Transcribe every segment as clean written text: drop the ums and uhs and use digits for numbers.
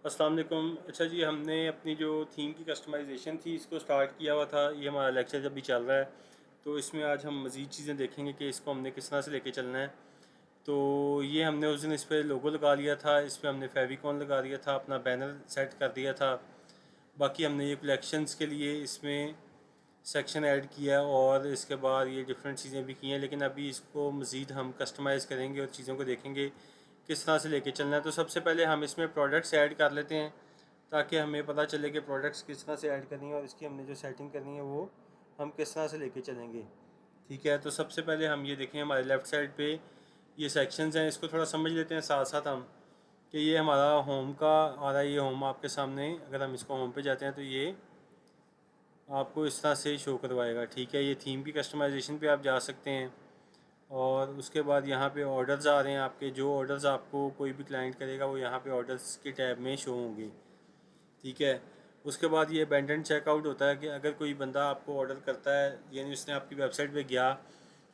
अस्सलाम वालेकुम। अच्छा जी, हमने अपनी जो थीम की कस्टमाइजेशन थी इसको स्टार्ट किया हुआ था। ये हमारा लेक्चर जब भी चल रहा है तो इसमें आज हम मज़ीद चीज़ें देखेंगे कि इसको हमने किस तरह से लेके चलना है। तो ये हमने उस दिन इस पर लोगो लगा लिया था, इस पर हमने फेविकॉन लगा दिया था, अपना बैनर सेट कर दिया था। बाकी हमने ये कलेक्शंस के लिए इसमें सेक्शन ऐड किया और इसके बाद ये डिफरेंट चीज़ें भी की हैं, लेकिन अभी इसको मज़ीद हम कस्टमाइज़ करेंगे और चीज़ों को देखेंगे किस तरह से लेके चलना है। तो सबसे पहले हम इसमें प्रोडक्ट्स ऐड कर लेते हैं ताकि हमें पता चले कि प्रोडक्ट्स किस तरह से ऐड करनी है और इसकी हमने जो सेटिंग करनी है वो हम किस तरह से लेके चलेंगे। ठीक है, तो सबसे पहले हम ये देखें हमारे लेफ़्ट साइड पे ये सेक्शंस हैं, इसको थोड़ा समझ लेते हैं साथ साथ हम कि ये हमारा होम का आ रहा है। ये होम आपके सामने, अगर हम इसको होम पे जाते हैं तो ये आपको इस तरह से शो करवाएगा। ठीक है, ये थीम की कस्टमाइजेशन पे आप जा सकते हैं और उसके बाद यहाँ पे ऑर्डर्स आ रहे हैं आपके। जो ऑर्डर्स आपको कोई भी क्लाइंट करेगा वो यहाँ पे ऑर्डर्स के टैब में शो होंगे। ठीक है, उसके बाद ये अबेंडन चेकआउट होता है कि अगर कोई बंदा आपको ऑर्डर करता है, यानी उसने आपकी वेबसाइट पे गया,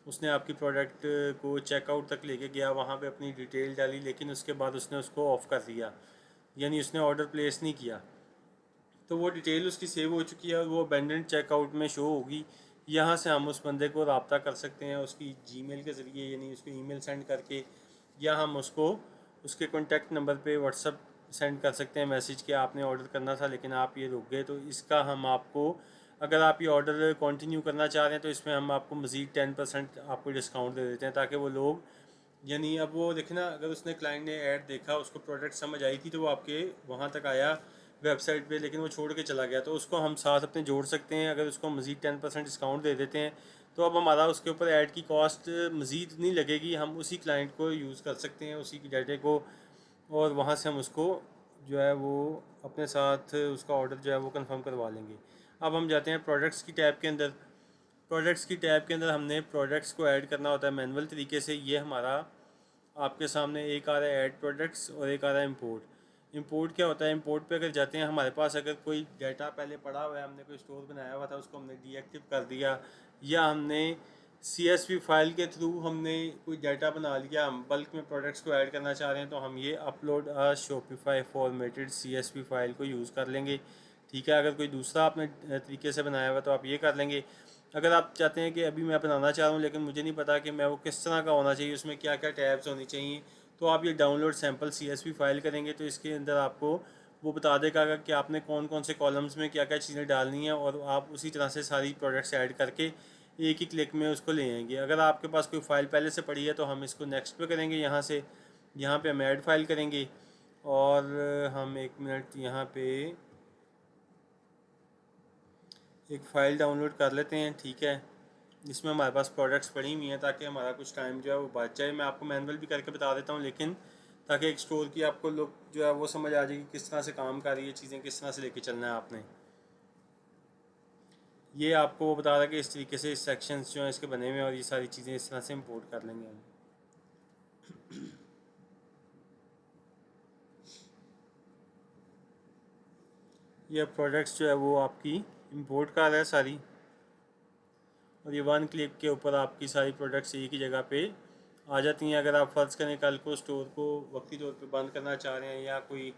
उसने आपकी प्रोडक्ट को चेकआउट तक लेके गया, वहाँ पे अपनी डिटेल डाली, लेकिन उसके बाद उसने उसको ऑफ़ कर दिया, यानी उसने ऑर्डर प्लेस नहीं किया, तो वो डिटेल उसकी सेव हो चुकी है और वो अबेंडन चेकआउट में शो होगी। यहाँ से हम उस बंदे को रब्ता कर सकते हैं उसकी जीमेल के ज़रिए, यानी उसको ईमेल सेंड करके, या हम उसको उसके कॉन्टैक्ट नंबर पे व्हाट्सअप सेंड कर सकते हैं मैसेज कि आपने ऑर्डर करना था लेकिन आप ये रुक गए। तो इसका हम आपको, अगर आप ये ऑर्डर कंटिन्यू करना चाह रहे हैं तो इसमें हम आपको मज़ीद 10% आपको डिस्काउंट दे देते हैं ताकि वो लोग, यानी अब वो देखें ना, अगर उसने क्लाइंट ने ऐड देखा, उसको प्रोडक्ट समझ आई थी तो वो आपके वहाँ तक आया वेबसाइट पे, लेकिन वो छोड़ के चला गया, तो उसको हम साथ अपने जोड़ सकते हैं। अगर उसको मज़ीद 10% डिस्काउंट दे देते हैं तो अब हमारा उसके ऊपर ऐड की कॉस्ट मज़ीद नहीं लगेगी, हम उसी क्लाइंट को यूज़ कर सकते हैं, उसी की डाटे को, और वहाँ से हम उसको जो है वो अपने साथ उसका ऑर्डर जो है वो कंफर्म करवा लेंगे। अब हम जाते हैं प्रोडक्ट्स की टैब के अंदर। प्रोडक्ट्स की टैब के अंदर हमने प्रोडक्ट्स को ऐड करना होता है मैनुअल तरीके से। ये हमारा आपके सामने एक आ रहा है ऐड प्रोडक्ट्स और एक आ रहा है इंपोर्ट। इंपोर्ट क्या होता है? इंपोर्ट पे अगर जाते हैं, हमारे पास अगर कोई डाटा पहले पड़ा हुआ है, हमने कोई स्टोर बनाया हुआ था, उसको हमने डीएक्टिव कर दिया, या हमने CSV फाइल के थ्रू हमने कोई डाटा बना लिया, हम बल्क में प्रोडक्ट्स को ऐड करना चाह रहे हैं, तो हम ये अपलोड अ शॉपिफाई फॉर्मेटेड CSV फाइल को यूज़ कर लेंगे। ठीक है, अगर कोई दूसरा आपने तरीके से बनाया हुआ तो आप ये कर लेंगे। अगर आप चाहते हैं कि अभी मैं बनाना चाह रहा हूँ लेकिन मुझे नहीं पता कि मैं वो किस तरह का होना चाहिए, उसमें क्या क्या टैब्स होनी चाहिए, तो आप ये डाउनलोड सैम्पल CSV फाइल करेंगे तो इसके अंदर आपको वो बता देगा कि आपने कौन कौन से कॉलम्स में क्या क्या चीज़ें डालनी है, और आप उसी तरह से सारी प्रोडक्ट्स ऐड करके एक ही क्लिक में उसको ले आएंगे। अगर आपके पास कोई फ़ाइल पहले से पड़ी है तो हम इसको नेक्स्ट पे करेंगे, यहाँ से यहाँ पे हम ऐड फाइल करेंगे, और हम एक मिनट यहाँ पे एक फ़ाइल डाउनलोड कर लेते हैं। ठीक है, जिसमें हमारे पास प्रोडक्ट्स पड़ी हुई हैं, ताकि हमारा कुछ टाइम जो है वो बच जाए। मैं आपको मैनुअल भी करके बता देता हूँ, लेकिन ताकि एक स्टोर की आपको लोग जो है वो समझ आ जाए कि किस तरह से काम कर रही है चीज़ें, किस तरह से लेके चलना है आपने। ये आपको वो बता रहा है कि इस तरीके से इस सेक्शंस जो हैं इसके बने हुए हैं और ये सारी चीज़ें इस तरह से इंपोर्ट कर लेंगे हम। ये प्रोडक्ट्स जो है वो आपकी इंपोर्ट कर रहा है सारी, और ये वन क्लिक के ऊपर आपकी सारी प्रोडक्ट्स एक ही जगह पे आ जाती हैं। अगर आप फ़र्ज़ करें कल को स्टोर को वक्ती तौर पे बंद करना चाह रहे हैं, या कोई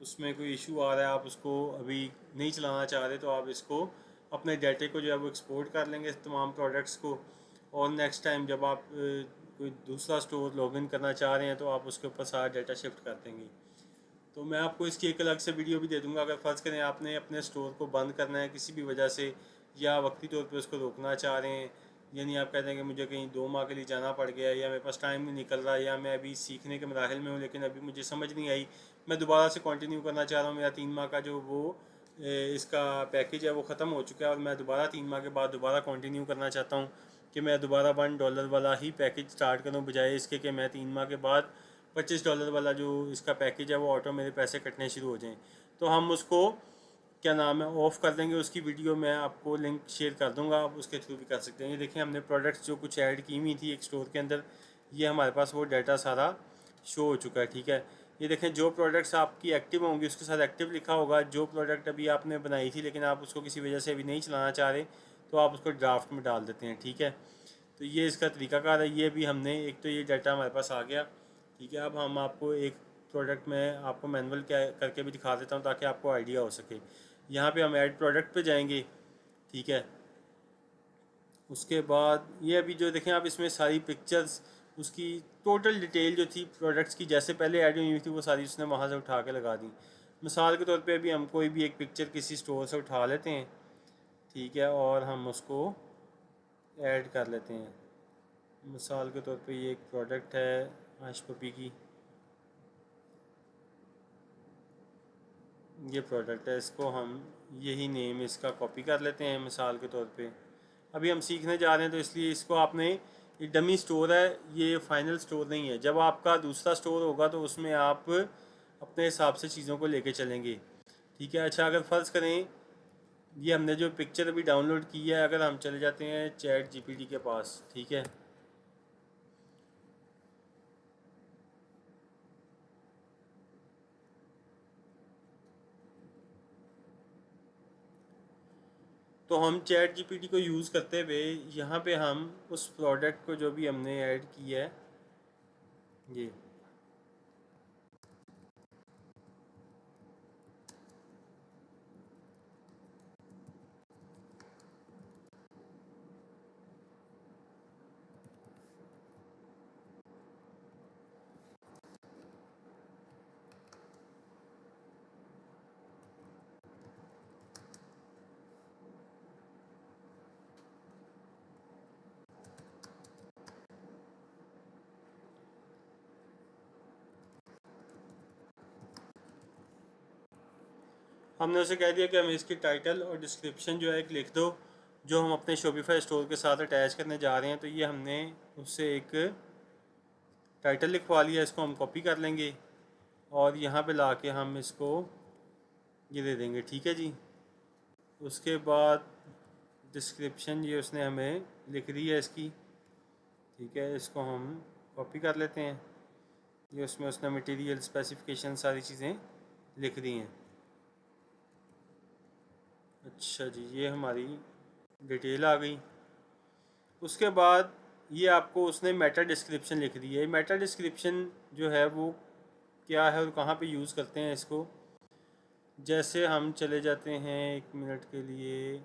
उसमें कोई इशू आ रहा है, आप उसको अभी नहीं चलाना चाह रहे, तो आप इसको अपने डाटे को जो है वो एक्सपोर्ट कर लेंगे तमाम प्रोडक्ट्स को, और नेक्स्ट टाइम जब आप कोई दूसरा स्टोर लॉगिन करना चाह रहे हैं तो आप उसके ऊपर सारा डाटा शिफ्ट कर देंगे। तो मैं आपको इसकी एक अलग से वीडियो भी दे दूंगा। अगर फ़र्ज़ करें आपने अपने स्टोर को बंद करना है किसी भी वजह से, या वक्ती तौर पे उसको रोकना चाह रहे हैं, यानी आप कहते हैं कि मुझे कहीं 2 माह के लिए जाना पड़ गया, या मेरे पास टाइम नहीं निकल रहा, या मैं अभी सीखने के मराहल में हूँ लेकिन अभी मुझे समझ नहीं आई, मैं दोबारा से कंटिन्यू करना चाह रहा हूँ, मेरा 3 माह का जो वो इसका पैकेज है वो ख़त्म हो चुका है, और मैं दोबारा 3 माह के बाद दोबारा कंटिन्यू करना चाहता हूँ कि मैं दोबारा $1 वाला ही पैकेज स्टार्ट करूँ, बजाय इसके कि मैं 3 माह के बाद $25 वाला जो इसका पैकेज है वो ऑटो मेरे पैसे कटने शुरू हो जाएं। तो हम उसको क्या नाम है ऑफ़ कर देंगे। उसकी वीडियो मैं आपको लिंक शेयर कर दूंगा, आप उसके थ्रू भी कर सकते हैं। ये देखें, हमने प्रोडक्ट्स जो कुछ ऐड की हुई थी एक स्टोर के अंदर, ये हमारे पास वो डाटा सारा शो हो चुका है। ठीक है, ये देखें, जो प्रोडक्ट्स आपकी एक्टिव होंगी उसके साथ एक्टिव लिखा होगा। जो प्रोडक्ट अभी आपने बनाई थी लेकिन आप उसको किसी वजह से अभी नहीं चलाना चाह रहे, तो आप उसको ड्राफ्ट में डाल देते हैं। ठीक है, तो ये इसका तरीकाकार है। ये भी हमने एक, तो ये डाटा हमारे पास आ गया। ठीक है, अब हम आपको एक प्रोडक्ट में आपको मैनुअल क्या करके भी दिखा देता हूँ ताकि आपको आइडिया हो सके। यहाँ पे हम ऐड प्रोडक्ट पे जाएंगे, ठीक है। उसके बाद ये अभी जो देखें आप, इसमें सारी पिक्चर्स, उसकी टोटल डिटेल जो थी प्रोडक्ट्स की, जैसे पहले ऐड हुई थी वो सारी उसने वहाँ से उठा के लगा दी। मिसाल के तौर पे अभी हम कोई भी एक पिक्चर किसी स्टोर से उठा लेते हैं, ठीक है, और हम उसको ऐड कर लेते हैं। मिसाल के तौर पे ये एक प्रोडक्ट है आश पपी की, ये प्रोडक्ट है, इसको हम यही नेम इसका कॉपी कर लेते हैं मिसाल के तौर पे। अभी हम सीखने जा रहे हैं तो इसलिए इसको आपने, ये डमी स्टोर है, ये फाइनल स्टोर नहीं है। जब आपका दूसरा स्टोर होगा तो उसमें आप अपने हिसाब से चीज़ों को लेके चलेंगे, ठीक है। अच्छा, अगर फ़र्ज़ करें ये हमने जो पिक्चर अभी डाउनलोड की है, अगर हम चले जाते हैं चैट जीपीटी के पास, ठीक है, तो हम चैट जीपीटी को यूज़ करते हुए यहाँ पे हम उस प्रोडक्ट को जो भी हमने ऐड किया है, ये हमने उसे कह दिया कि हमें इसकी टाइटल और डिस्क्रिप्शन जो है एक लिख दो, जो हम अपने शॉपिफाई स्टोर के साथ अटैच करने जा रहे हैं। तो ये हमने उससे एक टाइटल लिखवा लिया, इसको हम कॉपी कर लेंगे और यहाँ पे ला के हम इसको ये दे देंगे, ठीक है जी। उसके बाद डिस्क्रिप्शन ये उसने हमें लिख दी है इसकी, ठीक है, इसको हम कॉपी कर लेते हैं। ये उसमें उसने मटेरियल स्पेसिफिकेशन सारी चीज़ें लिख दी हैं। अच्छा जी, ये हमारी डिटेल आ गई। उसके बाद ये आपको उसने मेटा डिस्क्रिप्शन लिख दी है। मेटा डिस्क्रिप्शन जो है वो क्या है और कहाँ पे यूज़ करते हैं इसको, जैसे हम चले जाते हैं, एक मिनट के लिए,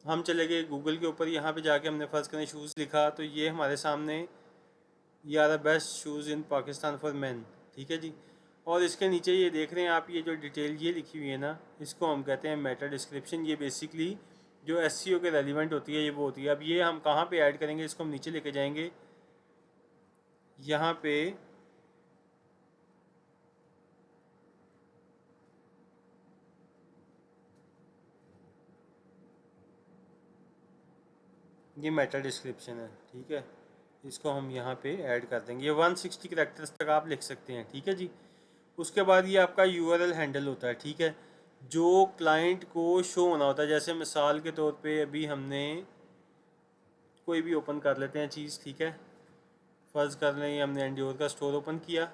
हम चले गए गूगल के ऊपर, यहाँ पे जाके हमने फ़र्ज़ करें शूज़ लिखा, तो ये हमारे सामने ये are the best shoes in Pakistan for man, ठीक है जी। और इसके नीचे ये देख रहे हैं आप, ये जो डिटेल ये लिखी हुई है ना, इसको हम कहते हैं मेटा डिस्क्रिप्शन। ये बेसिकली जो एसईओ के रेलिवेंट होती है ये वो होती है। अब ये हम कहाँ पे ऐड करेंगे, इसको हम नीचे लेके जाएंगे, यहाँ पे ये मेटा डिस्क्रिप्शन है, ठीक है, इसको हम यहाँ पे ऐड कर देंगे। ये 160 कैरेक्टर्स तक आप लिख सकते हैं, ठीक है जी। उसके बाद ये आपका यूआरएल हैंडल होता है, ठीक है, जो क्लाइंट को शो होना होता है। जैसे मिसाल के तौर पे अभी हमने कोई भी ओपन कर लेते हैं चीज़, ठीक है, फ़र्ज़ कर लें ये हमने एंड्योर का स्टोर ओपन किया,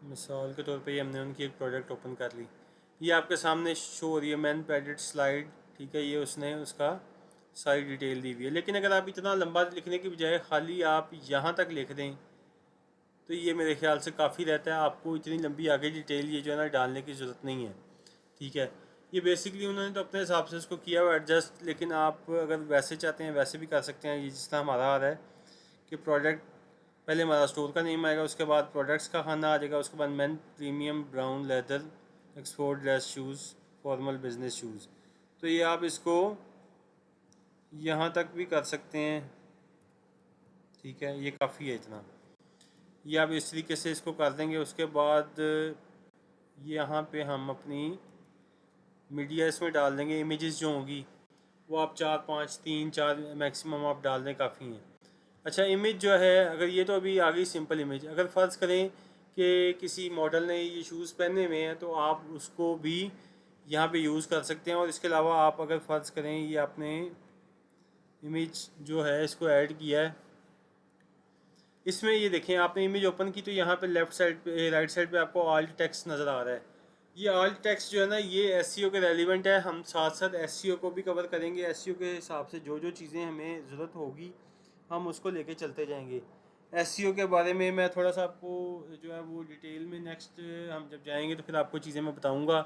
मिसाल के तौर पे ये हमने उनकी एक प्रोडक्ट ओपन कर ली, ये आपके सामने शो हो रही है मैन पैडेड स्लाइड, ठीक है, ये उसने उसका सारी डिटेल दी हुई है। लेकिन अगर आप इतना लंबा लिखने की बजाय खाली आप यहाँ तक लिख दें तो ये मेरे ख्याल से काफ़ी रहता है। आपको इतनी लंबी आगे डिटेल ये जो है ना डालने की ज़रूरत नहीं है, ठीक है। ये बेसिकली उन्होंने तो अपने हिसाब से उसको किया हुआ एडजस्ट, लेकिन आप अगर वैसे चाहते हैं वैसे भी कर सकते हैं। ये जिस तरह हमारा आ रहा है कि प्रोडक्ट, पहले हमारा स्टोर का नेम आएगा, उसके बाद प्रोडक्ट्स का खाना आ जाएगा, उसके बाद man premium brown leather export dress shoes formal business shoes. तो ये आप इसको यहाँ तक भी कर सकते हैं, ठीक है, ये काफ़ी है इतना। ये आप इस तरीके से इसको कर देंगे। उसके बाद यहाँ पे हम अपनी मीडिया इसमें डाल देंगे। इमेजेस जो होंगी वो आप 4-5, 3-4 मैक्सिमम आप डाल दें, काफ़ी हैं। अच्छा, इमेज जो है, अगर ये तो अभी आ गई सिंपल इमेज, अगर फ़र्ज़ करें कि किसी मॉडल ने ये शूज़ पहने हुए हैं तो आप उसको भी यहाँ पे यूज़ कर सकते हैं। और इसके अलावा आप अगर फ़र्ज़ करें ये आपने इमेज जो है इसको ऐड किया है। इसमें ये देखें, आपने इमेज ओपन की तो यहाँ पे लेफ़्ट साइड पे, राइट साइड पे आपको आल्ट टेक्स्ट नज़र आ रहा है। ये आल्ट टेक्स्ट जो है ना, ये एसईओ के रेलिवेंट है। हम साथ साथ एसईओ को भी कवर करेंगे। एसईओ के हिसाब से जो जो चीज़ें हमें ज़रूरत होगी हम उसको लेके चलते जाएंगे। एसईओ के बारे में मैं थोड़ा सा आपको जो है वो डिटेल में नेक्स्ट हम जब जाएंगे तो फिर आपको चीज़ें मैं बताऊंगा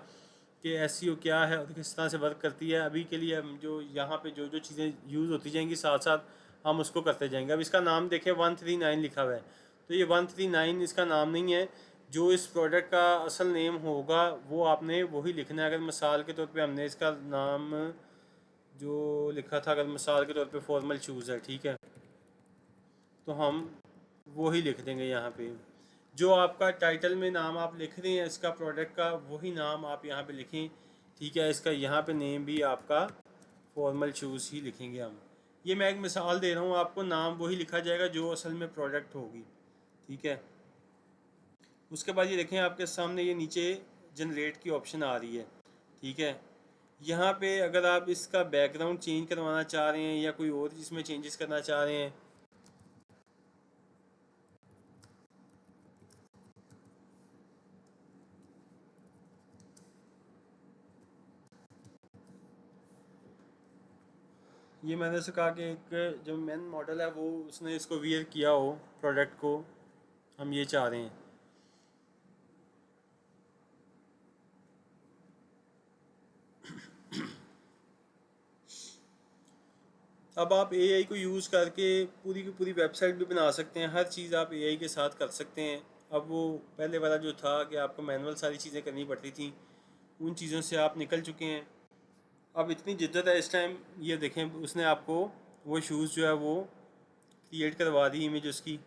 कि एसईओ क्या है और किस तरह से वर्क करती है। अभी के लिए हम जो यहाँ पे जो जो चीज़ें यूज़ होती जाएंगी साथ साथ हम उसको करते जाएंगे। अब इसका नाम देखें 139 लिखा हुआ है, तो ये 139 इसका नाम नहीं है। जो इस प्रोडक्ट का असल नेम होगा वो आपने वही लिखना है। अगर मिसाल के तौर पे हमने इसका नाम जो लिखा था, अगर मिसाल के तौर पे फॉर्मल शूज़ है, ठीक है, तो हम वही लिख देंगे यहाँ पे। जो आपका टाइटल में नाम आप लिख रहे हैं इसका प्रोडक्ट का, वही नाम आप यहाँ पे लिखें, ठीक है। इसका यहाँ पे नेम भी आपका फॉर्मल शूज़ ही लिखेंगे हम। ये मैं एक मिसाल दे रहा हूँ आपको, नाम वही लिखा जाएगा जो असल में प्रोडक्ट होगी, ठीक है। उसके बाद ये देखें आपके सामने ये नीचे जनरेट की ऑप्शन आ रही है, ठीक है। यहाँ पे अगर आप इसका बैकग्राउंड चेंज करवाना चाह रहे हैं या कोई और इसमें चेंजेस करना चाह रहे हैं, ये मैंने से कहा कि एक जो मेन मॉडल है वो उसने इसको वियर किया हो प्रोडक्ट को, हम ये चाह रहे हैं। अब आप एआई को यूज़ करके पूरी की पूरी वेबसाइट भी बना सकते हैं। हर चीज़ आप एआई के साथ कर सकते हैं। अब वो पहले वाला जो था कि आपको मैनुअल सारी चीज़ें करनी पड़ती थी, उन चीज़ों से आप निकल चुके हैं। अब इतनी जिद्दत है इस टाइम, ये देखें उसने आपको वो शूज़ जो है वो क्रिएट करवा दी इमेज उसकी।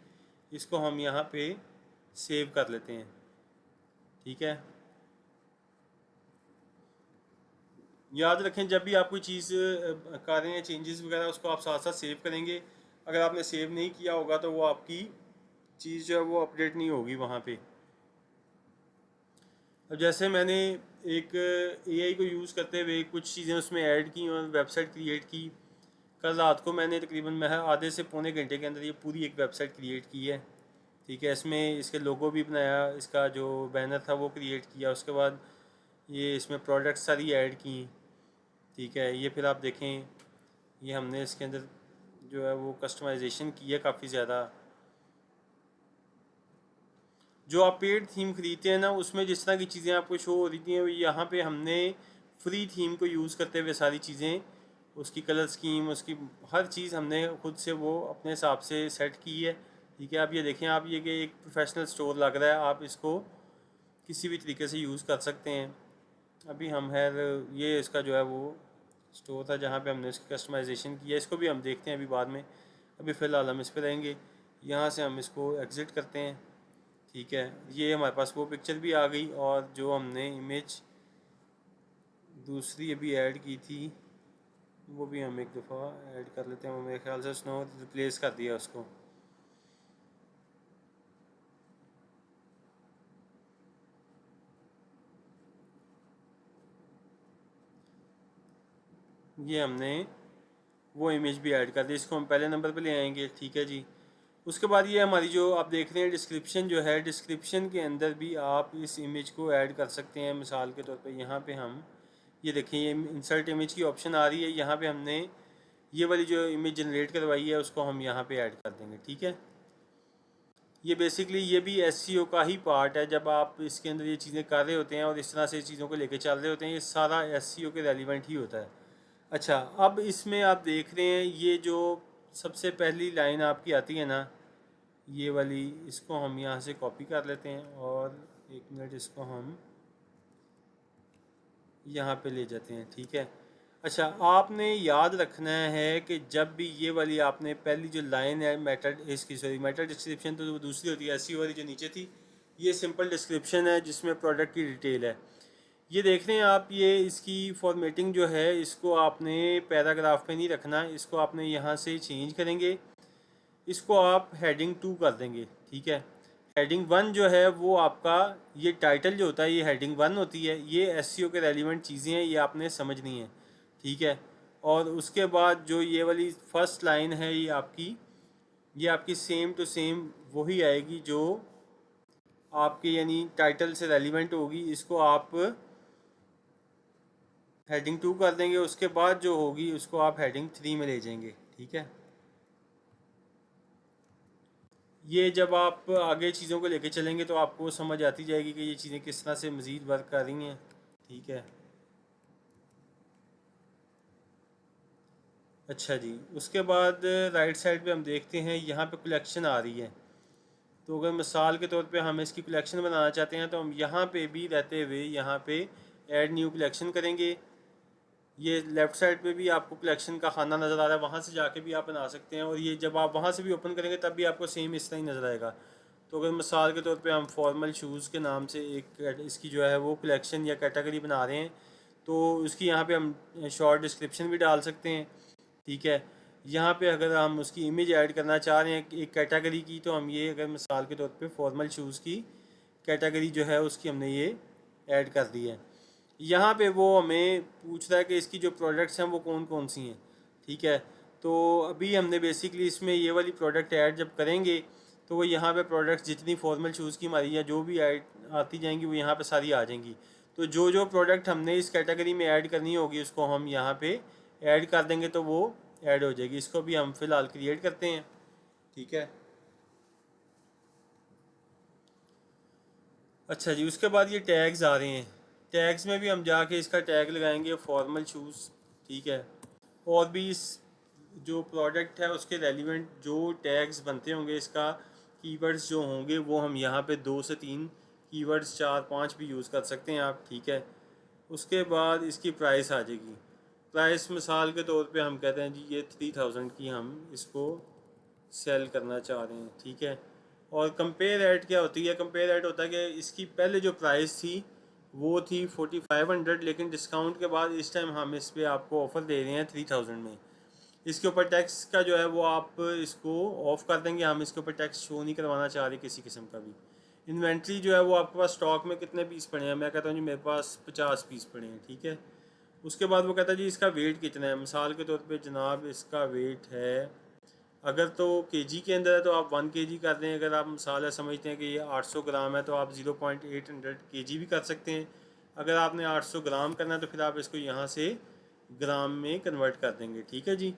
इसको हम यहाँ पे सेव कर लेते हैं, ठीक है। याद रखें जब भी आप कोई चीज़ कर रहे हैं चेंजेस वगैरह, उसको आप साथ साथ सेव करेंगे। अगर आपने सेव नहीं किया होगा तो वो आपकी चीज़ जो है वो अपडेट नहीं होगी वहाँ पे। अब जैसे मैंने एक एआई को यूज़ करते हुए कुछ चीज़ें उसमें ऐड की और वेबसाइट क्रिएट की। कल रात को मैंने तकरीबन मैं आधे से पौने घंटे के अंदर ये पूरी एक वेबसाइट क्रिएट की है, ठीक है। इसमें इसके लोगो भी बनाया, इसका जो बैनर था वो क्रिएट किया, उसके बाद ये इसमें प्रोडक्ट सारी ऐड की, ठीक है। ये फिर आप देखें, ये हमने इसके अंदर जो है वो कस्टमाइजेशन की है काफ़ी ज़्यादा। जो आप पेड थीम खरीदते हैं ना, उसमें जिस तरह की चीज़ें आपको शो हो रही हैं, यहाँ पे हमने फ्री थीम को यूज़ करते हुए सारी चीज़ें, उसकी कलर स्कीम, उसकी हर चीज़ हमने खुद से वो अपने हिसाब से सेट की है, ठीक है। आप ये देखें, आप ये कि एक प्रोफेशनल स्टोर लग रहा है, आप इसको किसी भी तरीके से यूज़ कर सकते हैं। अभी हम ये इसका जो है वो स्टोर था जहाँ पे हमने इसकी कस्टमाइजेशन की है। इसको भी हम देखते हैं अभी बाद में, अभी फ़िलहाल हम इस पर रहेंगे। यहाँ से हम इसको एग्ज़िट करते हैं, ठीक है। ये हमारे पास वो पिक्चर भी आ गई और जो हमने इमेज दूसरी अभी ऐड की थी वो भी हम एक दफ़ा ऐड कर लेते हैं। मेरे ख्याल से उसने रिप्लेस कर दिया उसको। ये हमने वो इमेज भी ऐड कर दी, इसको हम पहले नंबर पे ले आएंगे, ठीक है जी। उसके बाद ये हमारी जो आप देख रहे हैं डिस्क्रिप्शन जो है, डिस्क्रिप्शन के अंदर भी आप इस इमेज को ऐड कर सकते हैं। मिसाल के तौर पे यहाँ पे हम ये देखें, ये इंसर्ट इमेज की ऑप्शन आ रही है, यहाँ पे हमने ये वाली जो इमेज जनरेट करवाई है उसको हम यहाँ पे ऐड कर देंगे, ठीक है। ये बेसिकली ये भी एसईओ का ही पार्ट है। जब आप इसके अंदर ये चीज़ें कर रहे होते हैं और इस तरह से चीज़ों को लेके चल रहे होते हैं, ये सारा एसईओ के रेलिवेंट ही होता है। अच्छा, अब इसमें आप देख रहे हैं ये जो सबसे पहली लाइन आपकी आती है ना, ये वाली, इसको हम यहाँ से कॉपी कर लेते हैं और एक मिनट इसको हम यहाँ पे ले जाते हैं, ठीक है। अच्छा, आपने याद रखना है कि जब भी ये वाली आपने पहली जो लाइन है मेटा, इसकी सॉरी मेटा डिस्क्रिप्शन तो वो दूसरी होती है, ऐसी वाली जो नीचे थी ये सिंपल डिस्क्रिप्शन है जिसमें प्रोडक्ट की डिटेल है। ये देख रहे हैं आप, ये इसकी फॉर्मेटिंग जो है इसको आपने पैराग्राफ में नहीं रखना, इसको आपने यहाँ से चेंज करेंगे, इसको आप हेडिंग 2 कर देंगे, ठीक है। हेडिंग 1 जो है वो आपका ये टाइटल जो होता है ये हेडिंग 1 होती है। ये एसईओ के रेलिवेंट चीज़ें हैं, ये आपने समझनी है, ठीक है। और उसके बाद जो ये वाली फर्स्ट लाइन है ये आपकी सेम टू सेम वही आएगी जो आपके यानी टाइटल से रेलिवेंट होगी। इसको आप हेडिंग 2 कर देंगे, उसके बाद जो होगी उसको आप हेडिंग 3 में ले जाएंगे। ठीक है, ये जब आप आगे चीज़ों को लेके चलेंगे तो आपको समझ आती जाएगी कि ये चीज़ें किस तरह से मज़ीद वर्क कर रही हैं। ठीक है, अच्छा जी, उसके बाद राइट साइड पे हम देखते हैं यहाँ पे कलेक्शन आ रही है। तो अगर मिसाल के तौर पे हम इसकी कलेक्शन बनाना चाहते हैं तो हम यहाँ पे भी रहते हुए यहाँ पे ऐड न्यू कलेक्शन करेंगे। ये लेफ़्ट साइड पे भी आपको कलेक्शन का खाना नज़र आ रहा है, वहाँ से जाके भी आप बना सकते हैं। और ये जब आप वहाँ से भी ओपन करेंगे तब भी आपको सेम इस तरह ही नज़र आएगा। तो अगर मिसाल के तौर पे हम फॉर्मल शूज़ के नाम से एक इसकी जो है वो कलेक्शन या कैटेगरी बना रहे हैं तो उसकी यहाँ पे हम शॉर्ट डिस्क्रिप्शन भी डाल सकते हैं। ठीक है, यहाँ पे अगर हम उसकी इमेज ऐड करना चाह रहे हैं एक कैटेगरी की तो हम ये अगर मिसाल के तौर पे फॉर्मल शूज़ की कैटेगरी जो है उसकी हमने ये ऐड कर दी है। यहाँ पे वो हमें पूछ रहा है कि इसकी जो प्रोडक्ट्स हैं वो कौन कौन सी हैं। ठीक है, तो अभी हमने बेसिकली इसमें ये वाली प्रोडक्ट ऐड जब करेंगे तो वो यहाँ पे प्रोडक्ट्स जितनी फॉर्मल शूज़ की हमारी या जो भी ऐड आती जाएंगी वो यहाँ पे सारी आ जाएंगी। तो जो जो प्रोडक्ट हमने इस कैटेगरी में ऐड करनी होगी उसको हम यहाँ पे ऐड कर देंगे तो वो ऐड हो जाएगी। इसको भी हम फ़िलहाल क्रिएट करते हैं। ठीक है, अच्छा जी, उसके बाद ये टैग्स आ रहे हैं। टैग्स में भी हम जाके इसका टैग लगाएंगे फॉर्मल शूज़। ठीक है, और भी इस जो प्रोडक्ट है उसके रेलिवेंट जो टैग्स बनते होंगे इसका कीवर्ड्स जो होंगे वो हम यहाँ पे 2 से 3 कीवर्ड्स 4-5 भी यूज़ कर सकते हैं आप। ठीक है, उसके बाद इसकी प्राइस आ जाएगी। प्राइस मिसाल के तौर पे हम कहते हैं जी ये 3000 की हम इसको सेल करना चाह रहे हैं। ठीक है, और कंपेयर ऐड क्या होती है? कंपेयर ऐड होता है कि इसकी पहले जो प्राइस थी वो थी 4500, लेकिन डिस्काउंट के बाद इस टाइम हम इस पर आपको ऑफ़र दे रहे हैं 3000 में। इसके ऊपर टैक्स का जो है वो आप इसको ऑफ़ कर देंगे। हम इसके ऊपर टैक्स शो नहीं करवाना चाह रहे किसी किस्म का भी। इन्वेंट्री जो है वो आपके पास स्टॉक में कितने पीस पड़े हैं? मैं कहता हूँ जी मेरे पास 50 पीस पड़े हैं। ठीक है, उसके बाद वो कहता है जी इसका वेट कितना है। मिसाल के तौर पे जनाब इसका वेट है, अगर तो केजी के अंदर है तो आप 1 kg कर दें। अगर आप मिसाल समझते हैं कि ये 800 ग्राम है तो आप 0.800 kg भी कर सकते हैं। अगर आपने 800 ग्राम करना है तो फिर आप इसको यहाँ से ग्राम में कन्वर्ट कर देंगे। ठीक है जी,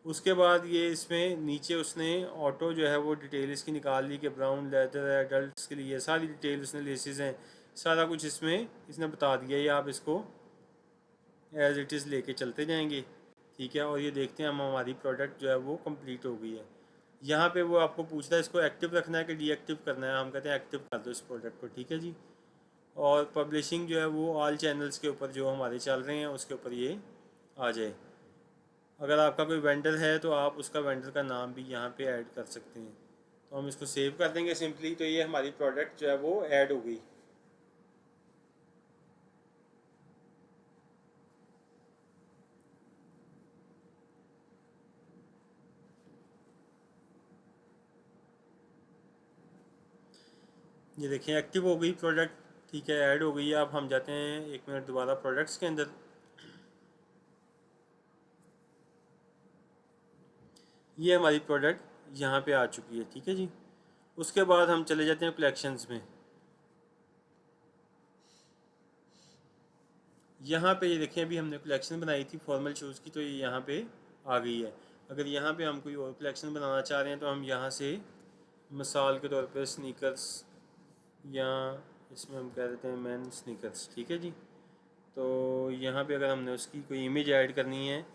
उसके बाद ये इसमें नीचे उसने ऑटो जो है वो डिटेल इसकी निकाल ली कि ब्राउन लेदर है एडल्ट्स के लिए, सारी डिटेल उसने लेसेस हैं, सारा कुछ इसमें इसने बता दिया। ये आप इसको एज इट इज़ लेके चलते जाएंगे। ठीक है, और ये देखते हैं हम हमारी प्रोडक्ट जो है वो कंप्लीट हो गई है। यहाँ पे वो आपको पूछता है इसको एक्टिव रखना है कि डीएक्टिव करना है। हम कहते हैं एक्टिव कर दो इस प्रोडक्ट को। ठीक है जी, और पब्लिशिंग जो है वो ऑल चैनल्स के ऊपर जो हमारे चल रहे हैं उसके ऊपर ये आ जाए। अगर आपका कोई वेंडर है तो आप उसका वेंडर का नाम भी यहाँ पे ऐड कर सकते हैं। तो हम इसको सेव कर देंगे सिंपली, तो ये हमारी प्रोडक्ट जो है वो ऐड हो गई। ये देखें एक्टिव हो गई प्रोडक्ट। ठीक है, ऐड हो गई है। अब हम जाते हैं 1 मिनट दोबारा प्रोडक्ट्स के अंदर। ये हमारी प्रोडक्ट यहाँ पे आ चुकी है। ठीक है जी, उसके बाद हम चले जाते हैं कलेक्शंस में। यहाँ पे ये देखें अभी हमने कलेक्शन बनाई थी फॉर्मल शूज़ की तो ये यहाँ पे आ गई है। अगर यहाँ पे हम कोई और कलेक्शन बनाना चाह रहे हैं तो हम यहाँ से मिसाल के तौर पे स्नीकर्स या इसमें हम कह देते हैं मैन स्नीकर्स। ठीक है जी, तो यहाँ पे अगर हमने उसकी कोई इमेज ऐड करनी है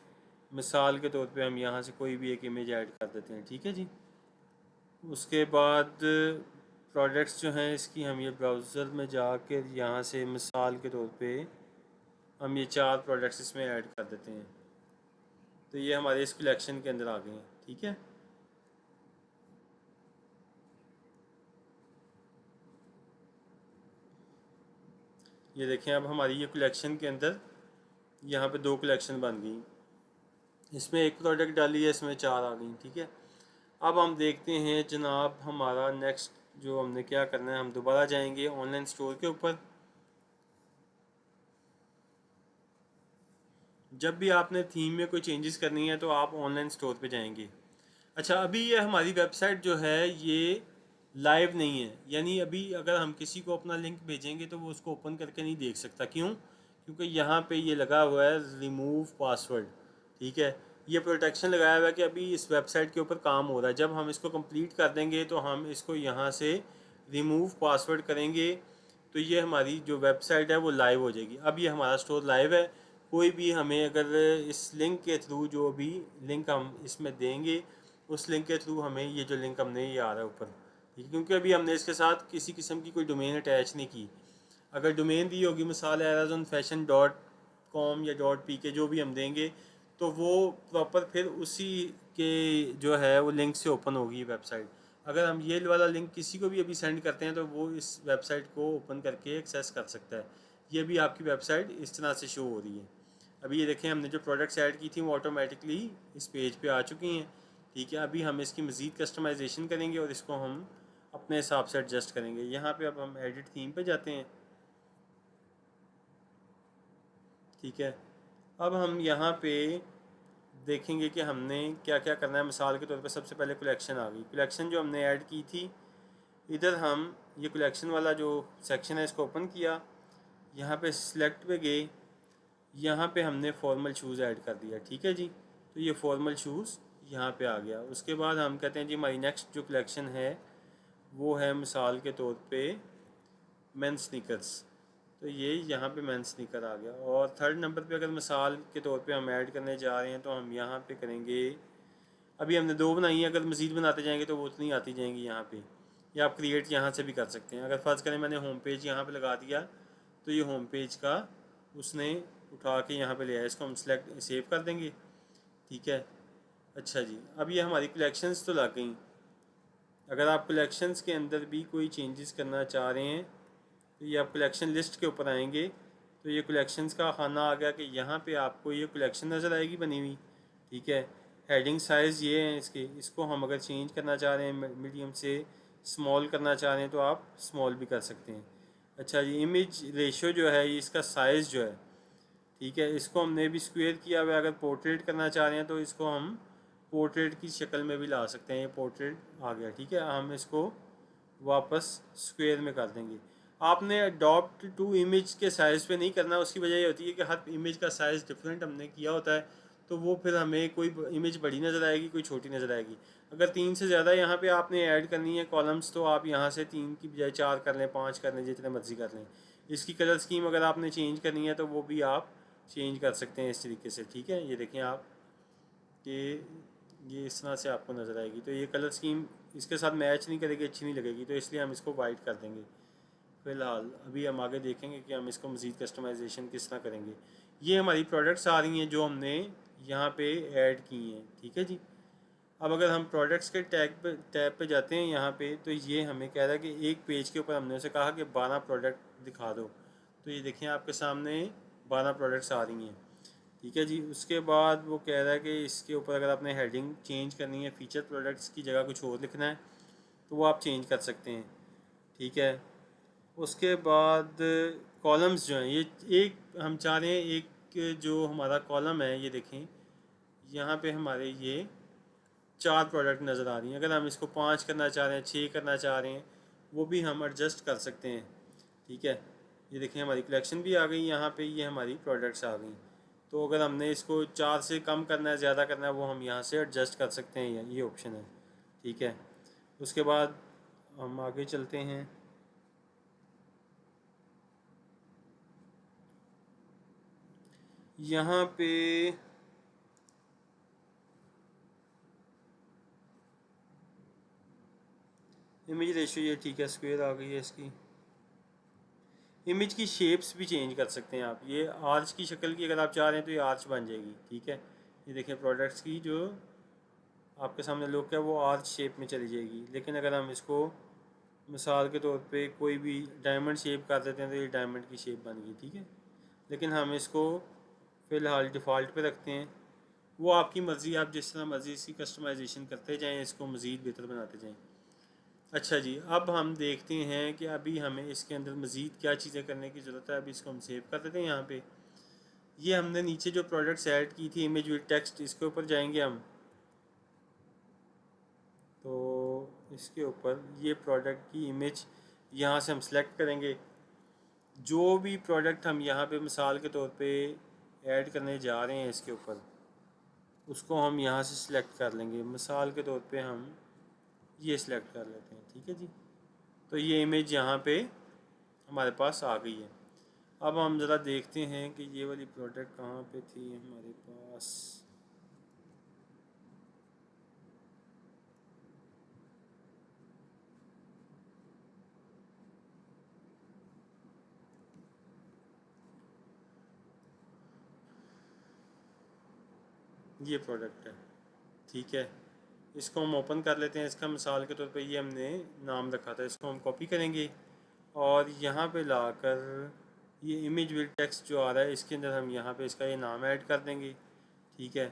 मिसाल के तौर पे हम यहाँ से कोई भी एक इमेज ऐड कर देते हैं। ठीक है जी, उसके बाद प्रोडक्ट्स जो हैं इसकी हम ये ब्राउज़र में जाकर यहाँ से मिसाल के तौर पे हम ये 4 प्रोडक्ट्स इसमें ऐड कर देते हैं। तो ये हमारे इस कलेक्शन के अंदर आ गए हैं। ठीक है, ये देखें अब हमारी ये कलेक्शन के अंदर यहाँ पे 2 कलेक्शन बन गई। इसमें एक प्रोडक्ट डाली है, इसमें 4 आ गई। ठीक है, अब हम देखते हैं जनाब हमारा नेक्स्ट जो हमने क्या करना है। हम दोबारा जाएंगे ऑनलाइन स्टोर के ऊपर। जब भी आपने थीम में कोई चेंजेस करनी है तो आप ऑनलाइन स्टोर पे जाएंगे। अच्छा, अभी ये हमारी वेबसाइट जो है ये लाइव नहीं है, यानी अभी अगर हम किसी को अपना लिंक भेजेंगे तो वो उसको ओपन करके नहीं देख सकता। क्यों? क्योंकि यहाँ पे ये लगा हुआ है रिमूव पासवर्ड। ठीक है, ये प्रोटेक्शन लगाया हुआ है कि अभी इस वेबसाइट के ऊपर काम हो रहा है। जब हम इसको कंप्लीट कर देंगे तो हम इसको यहाँ से रिमूव पासवर्ड करेंगे तो ये हमारी जो वेबसाइट है वो लाइव हो जाएगी। अब ये हमारा स्टोर लाइव है। कोई भी हमें अगर इस लिंक के थ्रू, जो भी लिंक हम इसमें देंगे, उस लिंक के थ्रू हमें ये जो लिंक हमने ये आ रहा है ऊपर, ठीक है, क्योंकि अभी हमने इसके साथ किसी किस्म की कोई डोमेन अटैच नहीं की। अगर डोमेन दी होगी, मिसाल amazonfashion.com या .pk जो भी हम देंगे, तो वो प्रॉपर फिर उसी के जो है वो लिंक से ओपन होगी वेबसाइट। अगर हम ये वाला लिंक किसी को भी अभी सेंड करते हैं तो वो इस वेबसाइट को ओपन करके एक्सेस कर सकता है। ये भी आपकी वेबसाइट इस तरह से शो हो रही है। अभी ये देखें, हमने जो प्रोडक्ट्स ऐड की थी वो ऑटोमेटिकली इस पेज पे आ चुकी हैं। ठीक है, अभी हम इसकी मज़ीद कस्टमाइजेशन करेंगे और इसको हम अपने हिसाब से एडजस्ट करेंगे। यहाँ पे अब हम एडिट थीम पे जाते हैं। ठीक है, अब हम यहाँ पे देखेंगे कि हमने क्या क्या करना है। मिसाल के तौर पे सबसे पहले कलेक्शन आ गई। कलेक्शन जो हमने ऐड की थी, इधर हम ये कलेक्शन वाला जो सेक्शन है इसको ओपन किया, यहाँ पे सिलेक्ट पे गए, यहाँ पे हमने फॉर्मल शूज़ ऐड कर दिया। ठीक है जी, तो ये फॉर्मल शूज़ यहाँ पे आ गया। उसके बाद हम कहते हैं जी हमारी नेक्स्ट जो कलेक्शन है वो है मिसाल के तौर पे मेन स्नीकर्स। तो ये यहाँ पे मेन स्नीकर आ गया। और थर्ड नंबर पे अगर मिसाल के तौर पे हम ऐड करने जा रहे हैं तो हम यहाँ पे करेंगे, अभी हमने 2 बनाई हैं, अगर मज़ीद बनाते जाएंगे तो वो उतनी आती जाएंगी यहाँ पे। या आप क्रिएट यहाँ से भी कर सकते हैं। अगर फ़र्ज़ करें मैंने होम पेज यहाँ पे लगा दिया तो ये होम पेज का उसने उठा के यहाँ पे ले आया। इसको हम सेलेक्ट सेव कर देंगे। ठीक है, अच्छा जी, अब ये हमारी कलेक्शंस तो लग गई। अगर आप कलेक्शंस के अंदर भी कोई चेंजेस करना चाह रहे हैं तो ये आप कलेक्शन लिस्ट के ऊपर आएंगे तो ये कलेक्शंस का खाना आ गया कि यहाँ पे आपको ये कलेक्शन नज़र आएगी बनी हुई। ठीक है, हेडिंग साइज़ ये है इसके, इसको हम अगर चेंज करना चाह रहे हैं, मीडियम से स्मॉल करना चाह रहे हैं तो आप स्मॉल भी कर सकते हैं। अच्छा जी, इमेज रेशो जो है, ये इसका साइज़ जो है, ठीक है, इसको हमने भी स्क्वायर किया हुआ है। अगर पोर्ट्रेट करना चाह रहे हैं तो इसको हम पोर्ट्रेट की शक्ल में भी ला सकते हैं। ये पोर्ट्रेट आ गया। ठीक है, हम इसको वापस स्क्वायर में कर देंगे। आपने अडॉप्ट टू इमेज के साइज़ पे नहीं करना। उसकी वजह ये होती है कि हर इमेज का साइज़ डिफरेंट हमने किया होता है, तो वो फिर हमें कोई इमेज बड़ी नज़र आएगी, कोई छोटी नज़र आएगी। अगर 3 से ज़्यादा यहाँ पे आपने ऐड करनी है कॉलम्स, तो आप यहाँ से 3 की बजाय 4 कर लें, 5 कर लें, जितने मर्जी कर लें। इसकी कलर स्कीम अगर आपने चेंज करनी है तो वो भी आप चेंज कर सकते हैं इस तरीके से। ठीक है, ये देखें आप कि ये इस तरह से आपको नज़र आएगी। तो ये कलर स्कीम इसके साथ मैच नहीं करेगी, अच्छी नहीं लगेगी, तो इसलिए हम इसको वाइट कर देंगे फ़िलहाल। अभी हम आगे देखेंगे कि हम इसको मज़ीद कस्टमाइजेशन किस तरह करेंगे। ये हमारी प्रोडक्ट्स आ रही हैं जो हमने यहाँ पे ऐड की हैं। ठीक है जी, अब अगर हम प्रोडक्ट्स के टैब पे जाते हैं यहाँ पे, तो ये हमें कह रहा है कि एक पेज के ऊपर हमने उसे कहा कि 12 प्रोडक्ट दिखा दो। तो ये देखें आपके सामने 12 प्रोडक्ट्स आ रही हैं। ठीक है जी, उसके बाद वो कह रहा है कि इसके ऊपर अगर आपने हेडिंग चेंज करनी है, फीचर प्रोडक्ट्स की जगह कुछ और लिखना है, तो वो आप चेंज कर सकते हैं। ठीक है, उसके बाद कॉलम्स जो हैं, ये एक हम चाह रहे हैं, एक जो हमारा कॉलम है, ये देखें यहाँ पे हमारे ये 4 प्रोडक्ट नज़र आ रही हैं। अगर हम इसको 5 करना चाह रहे हैं, 6 करना चाह रहे हैं, वो भी हम एडजस्ट कर सकते हैं। ठीक है, ये देखें हमारी कलेक्शन भी आ गई यहाँ पे, ये हमारी प्रोडक्ट्स आ गई। तो अगर हमने इसको 4 से कम करना है, ज़्यादा करना है, वो हम यहाँ से एडजस्ट कर सकते हैं, ये ऑप्शन है। ठीक है, उसके बाद हम आगे चलते हैं। यहाँ पे इमेज रेशियो, ये ठीक है, स्क्वायर आ गई है इसकी। इमेज की शेप्स भी चेंज कर सकते हैं आप। ये आर्च की शक्ल की अगर आप चाह रहे हैं तो ये आर्च बन जाएगी। ठीक है, ये देखें प्रोडक्ट्स की जो आपके सामने लुक है वो आर्च शेप में चली जाएगी। लेकिन अगर हम इसको मिसाल के तौर पे कोई भी डायमंड शेप कर देते हैं तो ये डायमंड की शेप बन गई। ठीक है, लेकिन हम इसको फ़िलहाल डिफ़ॉल्ट पे रखते हैं। वो आपकी मर्ज़ी, आप जिस तरह मर्ज़ी इसकी कस्टमाइजेशन करते जाएँ, इसको मज़ीद बेहतर बनाते जाएँ। अच्छा जी, अब हम देखते हैं कि अभी हमें इसके अंदर मज़ीद क्या चीज़ें करने की ज़रूरत है। अभी इसको हम सेव कर देते हैं यहाँ पे। ये हमने नीचे जो प्रोडक्ट्स ऐड की थी इमेज विद टेक्स्ट, इसके ऊपर जाएंगे हम। तो इसके ऊपर ये प्रोडक्ट की इमेज यहाँ से हम सेलेक्ट करेंगे। जो भी प्रोडक्ट हम यहाँ पे मिसाल के तौर पे ऐड करने जा रहे हैं इसके ऊपर, उसको हम यहाँ से सिलेक्ट कर लेंगे। मिसाल के तौर पे हम ये सिलेक्ट कर लेते हैं, ठीक है जी। तो ये इमेज यहाँ पे हमारे पास आ गई है। अब हम ज़रा देखते हैं कि ये वाली प्रोडक्ट कहाँ पे थी हमारे पास। ये प्रोडक्ट है, ठीक है। इसको हम ओपन कर लेते हैं। इसका मिसाल के तौर पे ये हमने नाम रखा था, इसको हम कॉपी करेंगे और यहाँ पे लाकर ये इमेज विद टेक्स्ट जो आ रहा है इसके अंदर हम यहाँ पे इसका ये नाम ऐड कर देंगे, ठीक है।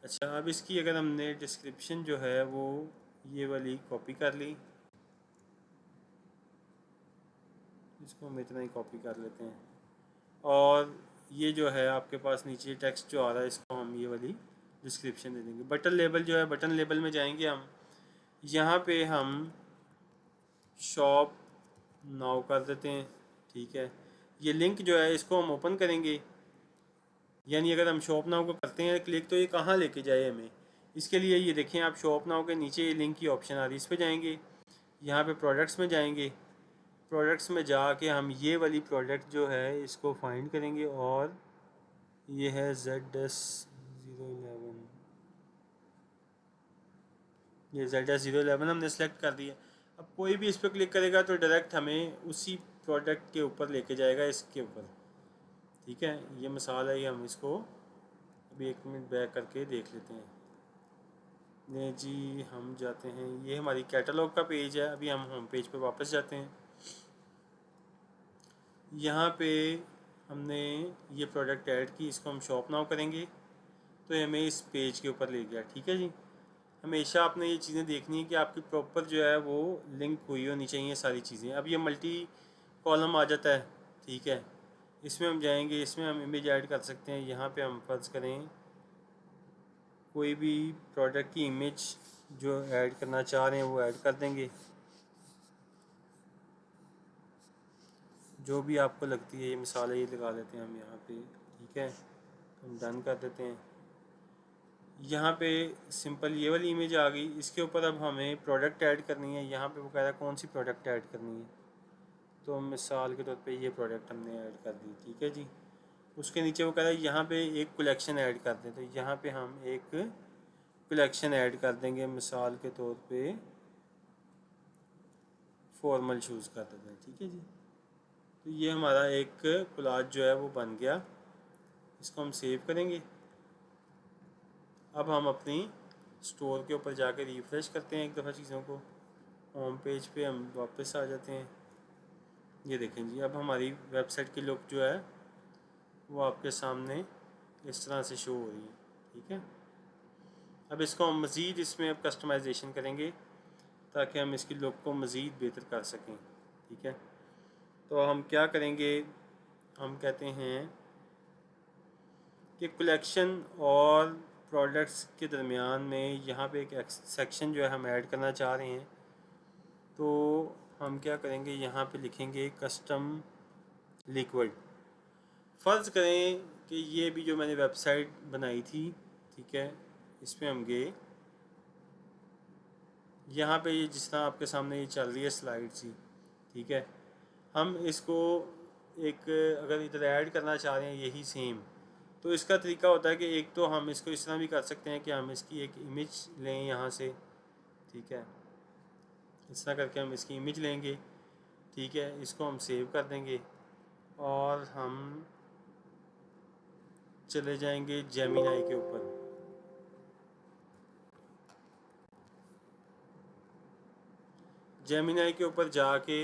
अच्छा, अब इसकी अगर हमने डिस्क्रिप्शन जो है वो ये वाली कॉपी कर ली, इसको हम इतना ही कॉपी कर लेते हैं। और ये जो है आपके पास नीचे टेक्स्ट जो आ रहा है इसको हम ये वाली डिस्क्रिप्शन दे देंगे। बटन लेबल जो है, बटन लेबल में जाएंगे हम, यहाँ पे हम शॉप नाउ कर देते हैं, ठीक है। ये लिंक जो है इसको हम ओपन करेंगे, यानी अगर हम शॉप नाउ को करते हैं क्लिक तो ये कहाँ लेके जाए हमें। इसके लिए ये देखें आप, शॉप नाउ के नीचे ये लिंक की ऑप्शन आ रही है, इस पर जाएंगे। यहाँ पे प्रोडक्ट्स में जाएंगे, प्रोडक्ट्स में जाके हम ये वाली प्रोडक्ट जो है इसको फाइंड करेंगे और ये है ZS011। ये ZS011 हमने सेलेक्ट कर दिया। अब कोई भी इस पर क्लिक करेगा तो डायरेक्ट हमें उसी प्रोडक्ट के ऊपर लेके जाएगा, इसके ऊपर, ठीक है। ये मिसाल है, ये हम इसको अभी 1 मिनट बैक करके देख लेते हैं। नहीं जी, हम जाते हैं, ये हमारी कैटलॉग का पेज है। अभी हम होम पेज पे वापस जाते हैं। यहाँ पे हमने ये प्रोडक्ट ऐड की, इसको हम शॉप नाउ करेंगे तो हमें इस पेज के ऊपर ले गया, ठीक है जी। हमेशा आपने ये चीज़ें देखनी है कि आपकी प्रॉपर जो है वो लिंक हुई होनी चाहिए सारी चीज़ें। अब ये मल्टी कॉलम आ जाता है, ठीक है। इसमें हम जाएंगे, इसमें हम इमेज ऐड कर सकते हैं। यहाँ पे हम फर्ज करें कोई भी प्रोडक्ट की इमेज जो ऐड करना चाह रहे हैं वो ऐड कर देंगे, जो भी आपको लगती है। ये मिसाल है, ये लगा लेते हैं हम यहाँ पे, ठीक है। हम डन कर देते हैं। यहाँ पे सिंपल ये वाली इमेज आ गई। इसके ऊपर अब हमें प्रोडक्ट ऐड करनी है। यहाँ पे वो कह रहा है कौन सी प्रोडक्ट ऐड करनी है, तो मिसाल के तौर पे ये प्रोडक्ट हमने ऐड कर दी, ठीक है जी। उसके नीचे वो कह रहा है यहाँ पे एक कलेक्शन ऐड कर दें, तो यहाँ पे हम एक कलेक्शन ऐड कर देंगे। मिसाल के तौर पे फॉर्मल शूज़ कर देते हैं, ठीक है जी। तो ये हमारा एक कोलाज जो है वो बन गया। इसको हम सेव करेंगे। अब हम अपनी स्टोर के ऊपर जाकर रिफ़्रेश करते हैं एक दफ़ा चीज़ों को। होम पेज पे हम वापस आ जाते हैं। ये देखें जी, अब हमारी वेबसाइट की लुक जो है वो आपके सामने इस तरह से शो हो रही है, ठीक है। अब इसको हम मज़ीद इसमें अब कस्टमाइजेशन करेंगे ताकि हम इसकी लुक को मज़ीद बेहतर कर सकें, ठीक है। तो हम क्या करेंगे, हम कहते हैं कि कलेक्शन और प्रोडक्ट्स के दरमियान में यहाँ पे एक सेक्शन जो है हम ऐड करना चाह रहे हैं। तो हम क्या करेंगे, यहाँ पे लिखेंगे कस्टम लिक्विड। फ़र्ज़ करें कि ये भी जो मैंने वेबसाइट बनाई थी, ठीक है, इस पर हम गए। यहाँ पे ये जिस तरह आपके सामने ये चल रही है स्लाइड सी, ठीक है। हम इसको एक अगर इधर ऐड करना चाह रहे हैं यही सेम, तो इसका तरीका होता है कि एक तो हम इसको इस तरह भी कर सकते हैं कि हम इसकी एक इमेज लें यहाँ से, ठीक है। इस तरह करके हम इसकी इमेज लेंगे, ठीक है। इसको हम सेव कर देंगे और हम चले जाएंगे जेमिनाई के ऊपर। जेमिनाई के ऊपर जाके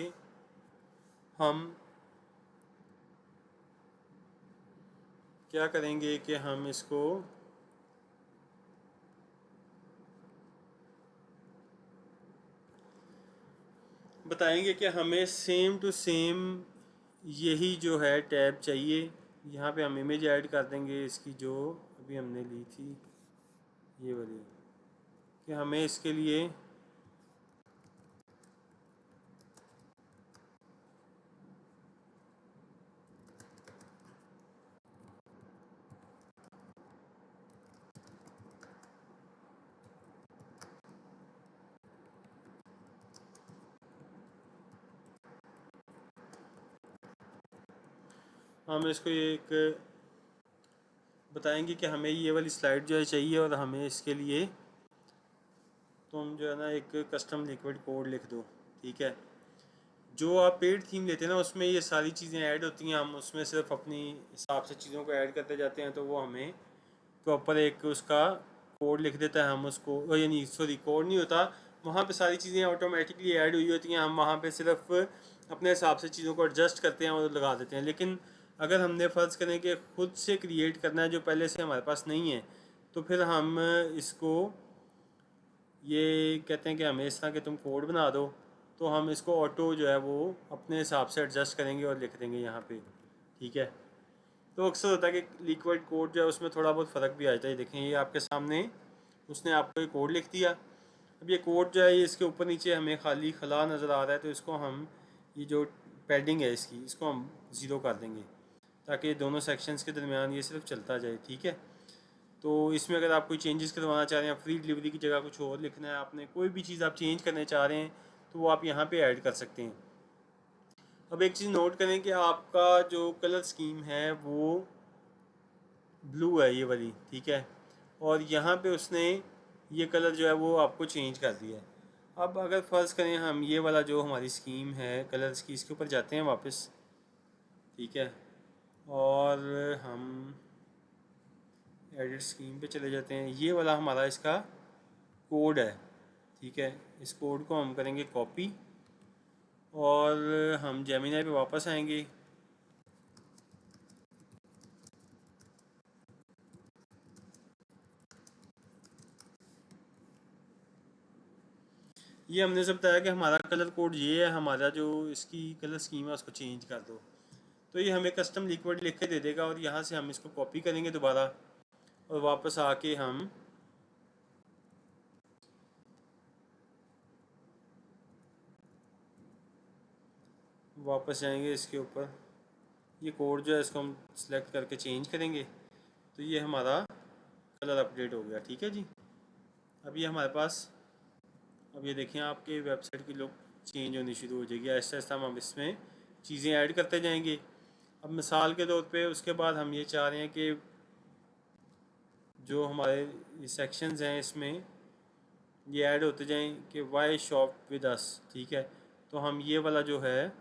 हम क्या करेंगे कि हम इसको बताएंगे कि हमें सेम टू सेम यही जो है टैब चाहिए, यहाँ पे हम इमेज ऐड कर देंगे इसकी जो अभी हमने ली थी, ये वाली, कि हमें इसके लिए हम इसको एक बताएंगे कि हमें ये वाली स्लाइड जो है चाहिए, और हमें इसके लिए तुम जो है ना एक कस्टम लिक्विड कोड लिख दो, ठीक है। जो आप पेड थीम लेते हैं ना उसमें ये सारी चीज़ें ऐड होती हैं, हम उसमें सिर्फ अपनी हिसाब से चीज़ों को ऐड करते जाते हैं, तो वो हमें प्रॉपर एक उसका कोड लिख देता है। हम उसको, यानी सॉरी कोड नहीं होता, वहाँ पे सारी चीज़ें ऑटोमेटिकली ऐड हुई होती हैं, हम वहाँ पे सिर्फ अपने हिसाब से चीज़ों को एडजस्ट करते हैं और लगा देते हैं। लेकिन अगर हमने फ़र्ज़ करें कि ख़ुद से क्रिएट करना है जो पहले से हमारे पास नहीं है, तो फिर हम इसको ये कहते हैं कि हमें इस तरह के तुम कोड बना दो, तो हम इसको ऑटो जो है वो अपने हिसाब से एडजस्ट करेंगे और लिख देंगे यहाँ पे, ठीक है। तो अक्सर होता है कि लिक्विड कोड जो है उसमें थोड़ा बहुत फ़र्क भी आ जाता है। देखें ये आपके सामने उसने आपको ये कोड लिख दिया। अब ये कोड जो है ये इसके ऊपर नीचे हमें खाली खला नज़र आ रहा है, तो इसको हम ये जो पैडिंग है इसकी, इसको हम ज़ीरो कर देंगे ताकि दोनों सेक्शंस के दरमियान ये सिर्फ चलता जाए, ठीक है। तो इसमें अगर आप कोई चेंजेस करवाना चाह रहे हैं, फ्री डिलीवरी की जगह कुछ और लिखना है आपने, कोई भी चीज़ आप चेंज करना चाह रहे हैं, तो वो आप यहाँ पे ऐड कर सकते हैं। अब एक चीज़ नोट करें कि आपका जो कलर स्कीम है वो ब्लू है ये वाली, ठीक है, और यहाँ पे उसने ये कलर जो है वो आपको चेंज कर दिया है। अब अगर फ़र्ज़ करें हम ये वाला जो हमारी स्कीम है कलर्स की, इसके ऊपर जाते हैं वापस, ठीक है, और हम एडिट स्कीम पे चले जाते हैं। ये वाला हमारा इसका कोड है, ठीक है। इस कोड को हम करेंगे कॉपी और हम जेमिनी पे वापस आएंगे। ये हमने सब बताया कि हमारा कलर कोड ये है, हमारा जो इसकी कलर स्कीम है उसको चेंज कर दो। तो ये हमें कस्टम लिक्विड लिख के दे देगा, और यहाँ से हम इसको कॉपी करेंगे दोबारा, और वापस आके हम वापस जाएंगे इसके ऊपर। ये कोड जो है इसको हम सेलेक्ट करके चेंज करेंगे, तो ये हमारा कलर अपडेट हो गया, ठीक है जी। अब ये हमारे पास, अब ये देखें आपके वेबसाइट की लुक चेंज होनी शुरू हो जाएगी। ऐसा ऐसा हम इसमें चीज़ें ऐड करते जाएंगे। अब मिसाल के तौर पे उसके बाद हम ये चाह रहे हैं कि जो हमारे सेक्शंस हैं इसमें ये ऐड होते जाएं कि वाई शॉप विद अस, ठीक है। तो हम ये वाला जो है,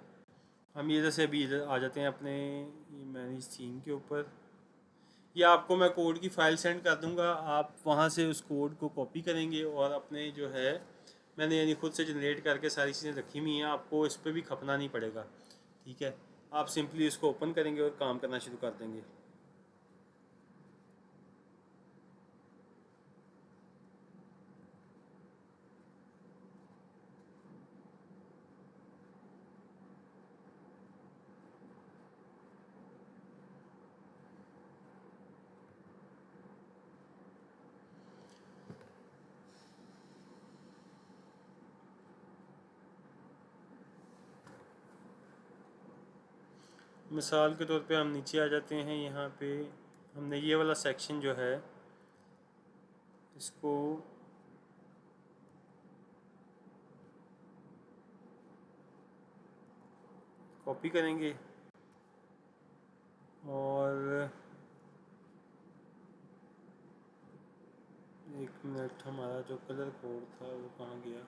हम ये जैसे अभी इधर आ जाते हैं अपने ये मैनेज थीम के ऊपर। ये आपको मैं कोड की फ़ाइल सेंड कर दूंगा, आप वहाँ से उस कोड को कॉपी करेंगे और अपने जो है मैंने यानी खुद से जनरेट करके सारी चीज़ें रखी हुई हैं, आपको इस पर भी खपना नहीं पड़ेगा, ठीक है। आप सिंपली इसको ओपन करेंगे और काम करना शुरू कर देंगे। मिसाल के तौर पे हम नीचे आ जाते हैं। यहाँ पे हमने ये वाला सेक्शन जो है इसको कॉपी करेंगे, और एक मिनट, हमारा जो कलर कोड था वो कहाँ गया।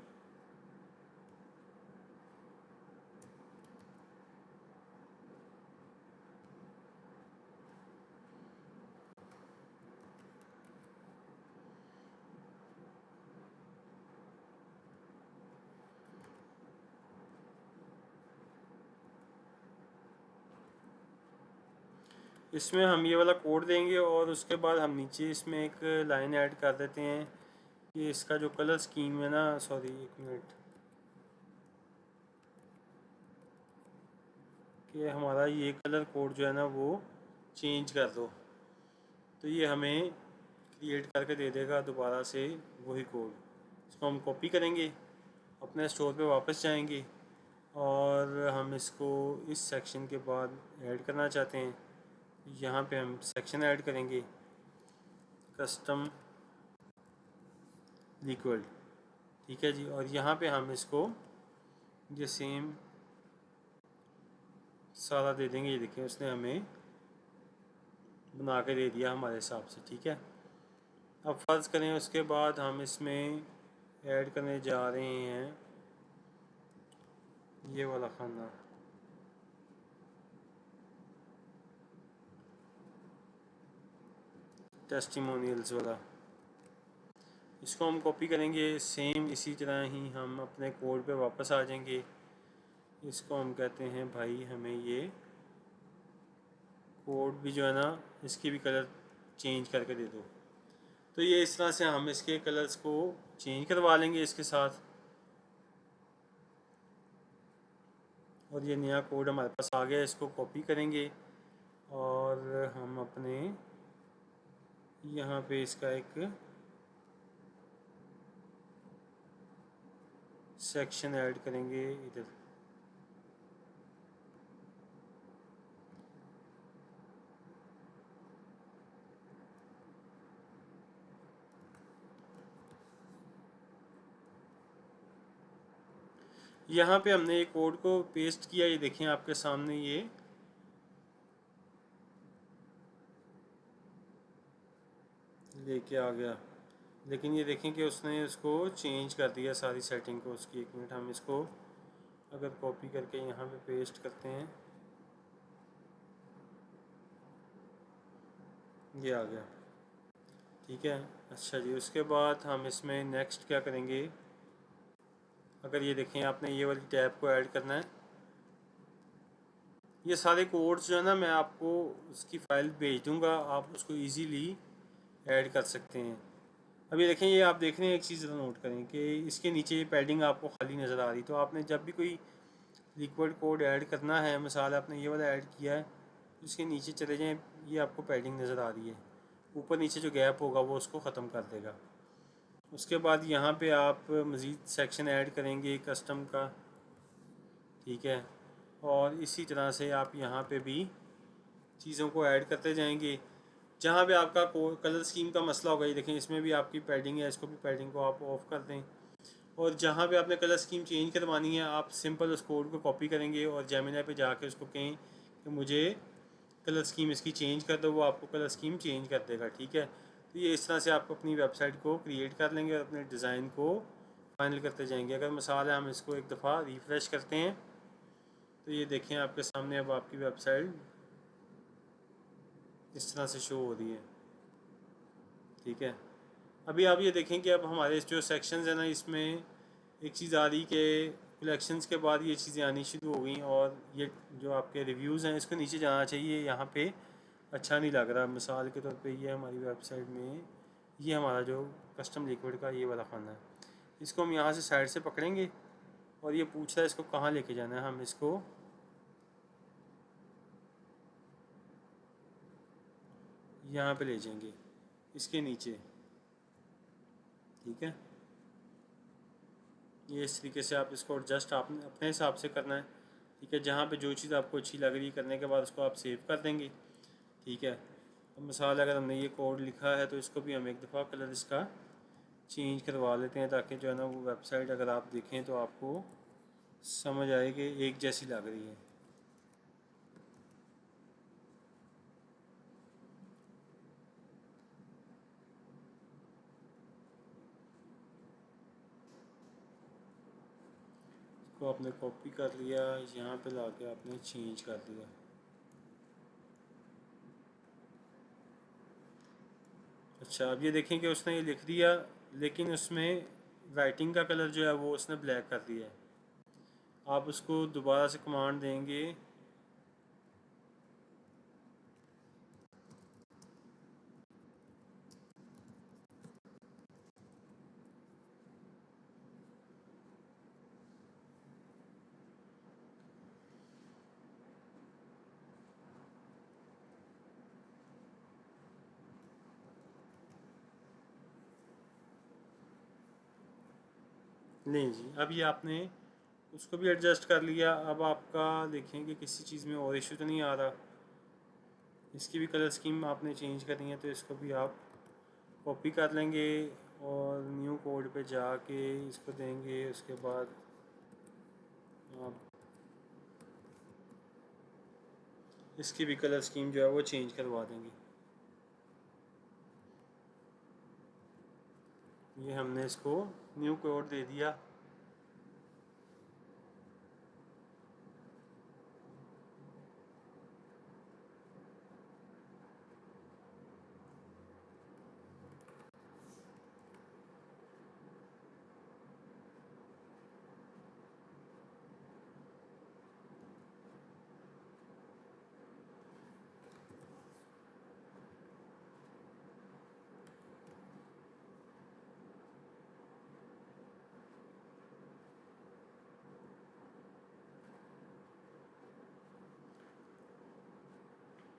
इसमें हम ये वाला कोड देंगे और उसके बाद हम नीचे इसमें एक लाइन ऐड कर देते हैं कि इसका जो कलर स्कीम है ना, सॉरी एक मिनट, कि हमारा ये कलर कोड जो है ना वो चेंज कर दो, तो ये हमें क्रिएट करके दे देगा दोबारा से वही कोड। इसको हम कॉपी करेंगे, अपने स्टोर पे वापस जाएंगे और हम इसको इस सेक्शन के बाद ऐड करना चाहते हैं। यहाँ पे हम सेक्शन ऐड करेंगे कस्टम लिक्विड, ठीक है जी। और यहाँ पे हम इसको ये सेम सारा दे देंगे। ये देखिए उसने हमें बना के दे दिया हमारे हिसाब से, ठीक है। अब फ़र्ज़ करें उसके बाद हम इसमें ऐड करने जा रहे हैं ये वाला खाना, टेस्टिमोनियल्स वाला। इसको हम कॉपी करेंगे सेम इसी तरह ही हम अपने कोड पे वापस आ जाएंगे। इसको हम कहते हैं भाई हमें ये कोड भी जो है ना इसकी भी कलर चेंज करके दे दो। तो ये इस तरह से हम इसके कलर्स को चेंज करवा लेंगे इसके साथ, और ये नया कोड हमारे पास आ गया। इसको कॉपी करेंगे और हम अपने यहाँ पे इसका एक सेक्शन ऐड करेंगे इधर। यहाँ पे हमने ये कोड को पेस्ट किया, ये देखें आपके सामने ये लेके आ गया। लेकिन ये देखें कि उसने उसको चेंज कर दिया सारी सेटिंग को उसकी। एक मिनट, हम इसको अगर कॉपी करके यहाँ पे पेस्ट करते हैं, ये आ गया, ठीक है। अच्छा जी, उसके बाद हम इसमें नेक्स्ट क्या करेंगे, अगर ये देखें आपने ये वाली टैब को ऐड करना है। ये सारे कोड्स जो है ना मैं आपको उसकी फ़ाइल भेज दूँगा, आप उसको इजीली ऐड कर सकते हैं। अभी देखें ये आप देख रहे हैं, एक चीज़ नोट करें कि इसके नीचे ये पैडिंग आपको खाली नज़र आ रही। तो आपने जब भी कोई लिक्विड कोड ऐड करना है, मिसाल आपने ये वाला ऐड किया है, इसके नीचे चले जाएं, ये आपको पैडिंग नज़र आ रही है। ऊपर नीचे जो गैप होगा वो उसको ख़त्म कर देगा। उसके बाद यहाँ पे आप मज़ीद सेक्शन ऐड करेंगे कस्टम का, ठीक है। और इसी तरह से आप यहाँ पे भी चीज़ों को ऐड करते जाएंगे। जहाँ पे आपका कलर स्कीम का मसला होगा, ये देखें इसमें भी आपकी पैडिंग है, इसको भी पैडिंग को आप ऑफ कर दें। और जहाँ पे आपने कलर स्कीम चेंज करवानी है, आप सिंपल उस कोड को कॉपी करेंगे और जेमिनी पे जाके उसको कहें कि मुझे कलर स्कीम इसकी चेंज कर दो, वो आपको कलर स्कीम चेंज कर देगा, ठीक है। तो ये इस तरह से आप अपनी वेबसाइट को क्रिएट कर लेंगे और अपने डिज़ाइन को फाइनल करते जाएंगे। अगर मिसाल है हम इसको एक दफ़ा रिफ़्रेश करते हैं, तो ये देखें आपके सामने अब आपकी वेबसाइट इस तरह से शो हो रही है, ठीक है। अभी आप ये देखें कि अब हमारे जो सेक्शंस हैं ना, इसमें एक चीज़ आ रही कि कलेक्शंस के बाद ये चीज़ें आनी शुरू हो गई, और ये जो आपके रिव्यूज़ हैं इसको नीचे जाना चाहिए। यहाँ पे अच्छा नहीं लग रहा। मिसाल के तौर पे ये हमारी वेबसाइट में ये हमारा जो कस्टम लिक्विड का ये वाला खाना है, इसको हम यहाँ से साइड से पकड़ेंगे और ये पूछ रहा है इसको कहाँ लेके जाना है। हम इसको यहाँ पे ले जाएंगे इसके नीचे, ठीक है। ये इस तरीके से आप इसको एडजस्ट आपने अपने हिसाब से करना है, ठीक है। जहाँ पे जो चीज़ आपको अच्छी लग रही करने के बाद उसको आप सेव कर देंगे, ठीक है। अब मिसाल अगर हमने ये कोड लिखा है तो इसको भी हम एक दफ़ा कलर इसका चेंज करवा लेते हैं, ताकि जो है ना वो वेबसाइट अगर आप देखें तो आपको समझ आए कि एक जैसी लग रही है। इसको आपने कॉपी कर लिया, यहाँ पे लाके आपने चेंज कर दिया। अच्छा, अब ये देखें कि उसने ये लिख दिया, लेकिन उसमें राइटिंग का कलर जो है वो उसने ब्लैक कर दिया है। आप उसको दोबारा से कमांड देंगे, नहीं जी, अब ये आपने उसको भी एडजस्ट कर लिया। अब आपका देखें कि किसी चीज़ में और इशू तो नहीं आ रहा। इसकी भी कलर स्कीम आपने चेंज करनी है, तो इसको भी आप कॉपी कर लेंगे और न्यू कोड पे जाके इसको देंगे। उसके बाद आप इसकी भी कलर स्कीम जो है वो चेंज करवा देंगे। ये हमने इसको न्यू कोड दे दिया।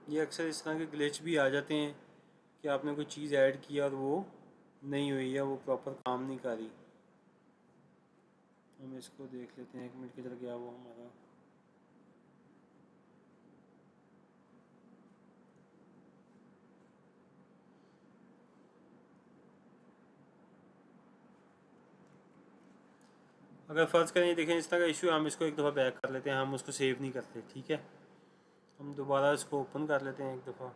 ये अक्सर इस तरह के ग्लिच भी आ जाते हैं कि आपने कोई चीज़ ऐड किया और वो नहीं हुई या वो प्रॉपर काम नहीं कर रही। हम इसको देख लेते हैं, 1 मिनट किधर गया वो हमारा। अगर फ़र्ज़ करें देखें इस तरह का इशू, हम इसको एक दफ़ा बैक कर लेते हैं, हम उसको सेव नहीं करते, ठीक है। हम दोबारा इसको ओपन कर लेते हैं एक दफ़ा।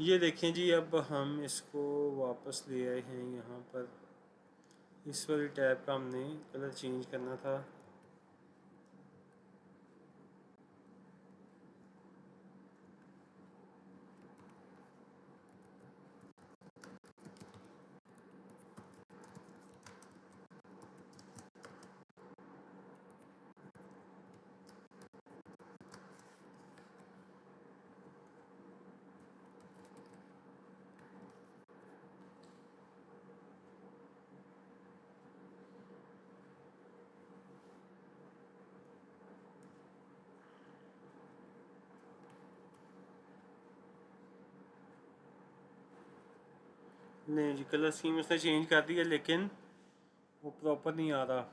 ये देखें जी, अब हम इसको वापस ले आए हैं यहाँ पर। इस वाली टैब का हमने कलर चेंज करना था। नहीं जी, कलर स्कीम उसने चेंज कर दिया लेकिन वो प्रॉपर नहीं आ रहा।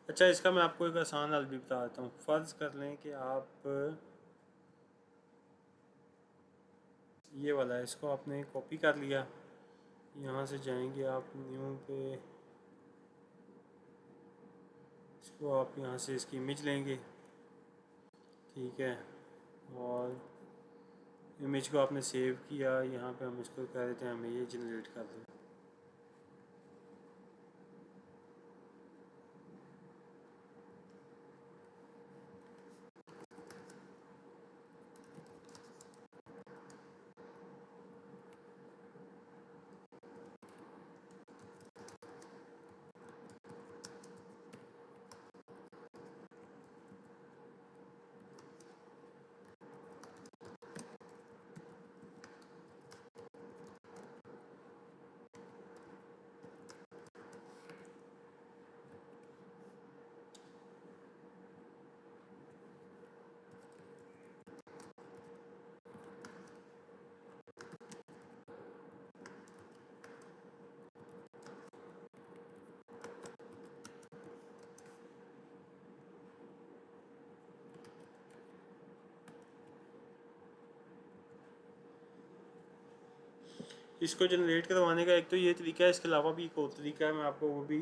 अच्छा, इसका मैं आपको एक आसान हल भी बता देता हूँ। फ़र्ज़ कर लें कि आप ये वाला है, इसको आपने कॉपी कर लिया। यहाँ से जाएंगे आप न्यू पे, इसको आप यहाँ से इसकी इमेज लेंगे, ठीक है। और इमेज को आपने सेव किया, यहाँ पे हम इसको कह देते हैं हमें ये जनरेट कर दो। इसको जनरेट करवाने का एक तो ये तरीका है, इसके अलावा भी एक और तरीका है, मैं आपको वो भी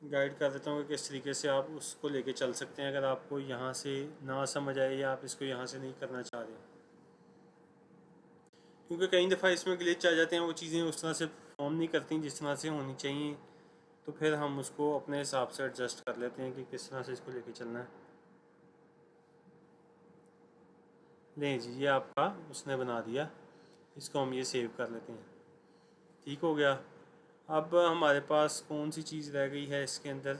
गाइड कर देता हूँ कि किस तरीके से आप उसको लेके चल सकते हैं अगर आपको यहाँ से ना समझ आए या आप इसको यहाँ से नहीं करना चाह रहे। क्योंकि कई दफ़ा इसमें ग्लिच आ जाते हैं, वो चीज़ें उस तरह से परफॉर्म नहीं करती जिस तरह से होनी चाहिए, तो फिर हम उसको अपने हिसाब से एडजस्ट कर लेते हैं कि किस तरह से इसको लेके चलना है। लें जी, ये आपका उसने बना दिया। इसको हम ये सेव कर लेते हैं। ठीक हो गया। अब हमारे पास कौन सी चीज़ रह गई है इसके अंदर?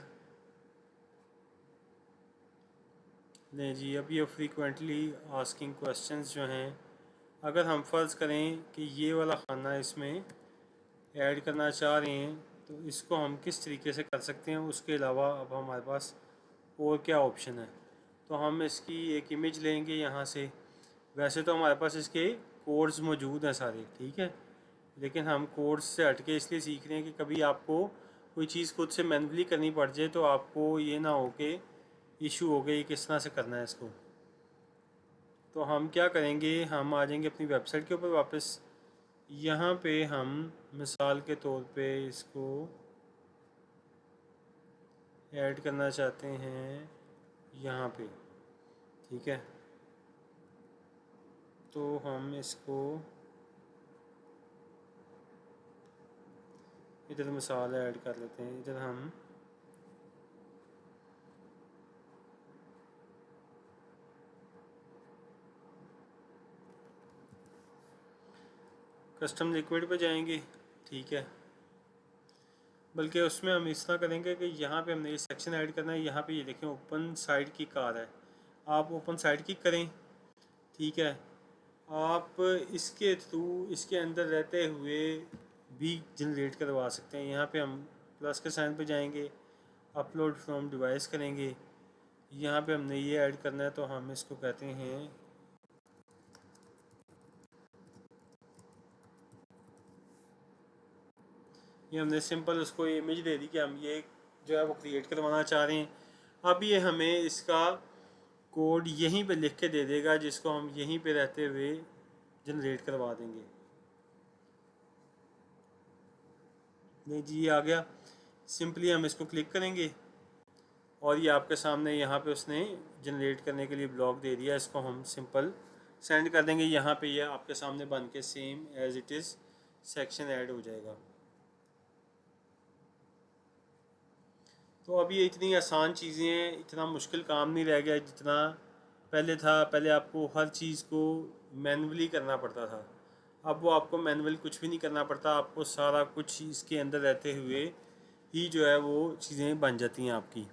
लें जी, अब ये फ्रीक्वेंटली आस्किंग क्वेश्चंस जो हैं, अगर हम फ़र्ज़ करें कि ये वाला खाना इसमें ऐड करना चाह रहे हैं तो इसको हम किस तरीके से कर सकते हैं। उसके अलावा अब हमारे पास और क्या ऑप्शन है? तो हम इसकी एक इमेज लेंगे यहाँ से। वैसे तो हमारे पास इसके कोड्स मौजूद हैं सारे, ठीक है, लेकिन हम कोड्स से हटके इसलिए सीख रहे हैं कि कभी आपको कोई चीज़ खुद से मैनुअली करनी पड़ जाए तो आपको ये ना हो कि इशू हो गई किस तरह से करना है इसको। तो हम क्या करेंगे, हम आ जाएंगे अपनी वेबसाइट के ऊपर वापस। यहाँ पे हम मिसाल के तौर पे इसको ऐड करना चाहते हैं यहाँ पे, ठीक है। तो हम इसको इधर मिसाल ऐड कर लेते हैं। इधर हम कस्टम लिक्विड पे जाएंगे, ठीक है। बल्कि उसमें हम इस तरह करेंगे कि यहाँ पे हमने ये सेक्शन ऐड करना है। यहाँ पे ये देखें ओपन साइड की कार है, आप ओपन साइड की करें, ठीक है। आप इसके थ्रू इसके अंदर रहते हुए भी जनरेट करवा सकते हैं। यहाँ पे हम प्लस के साइन पे जाएंगे, अपलोड फ्रॉम डिवाइस करेंगे। यहाँ पे हमने ये ऐड करना है, तो हम इसको कहते हैं, ये हमने सिंपल उसको इमेज दे दी कि हम ये जो है वो क्रिएट करवाना चाह रहे हैं। अब ये हमें इसका कोड यहीं पे लिख के दे देगा, जिसको हम यहीं पे रहते हुए जनरेट करवा देंगे। नहीं जी, ये आ गया। सिंपली हम इसको क्लिक करेंगे और ये आपके सामने यहाँ पे उसने जनरेट करने के लिए ब्लॉक दे दिया। इसको हम सिंपल सेंड कर देंगे। यहाँ पे ये आपके सामने बन के same as it is section add हो जाएगा। तो अब ये इतनी आसान चीज़ें हैं, इतना मुश्किल काम नहीं रह गया जितना पहले था। पहले आपको हर चीज़ को मैनुअली करना पड़ता था, अब वो आपको मैनुअल कुछ भी नहीं करना पड़ता। आपको सारा कुछ इसके अंदर रहते हुए ही जो है वो चीज़ें बन जाती हैं आपकी।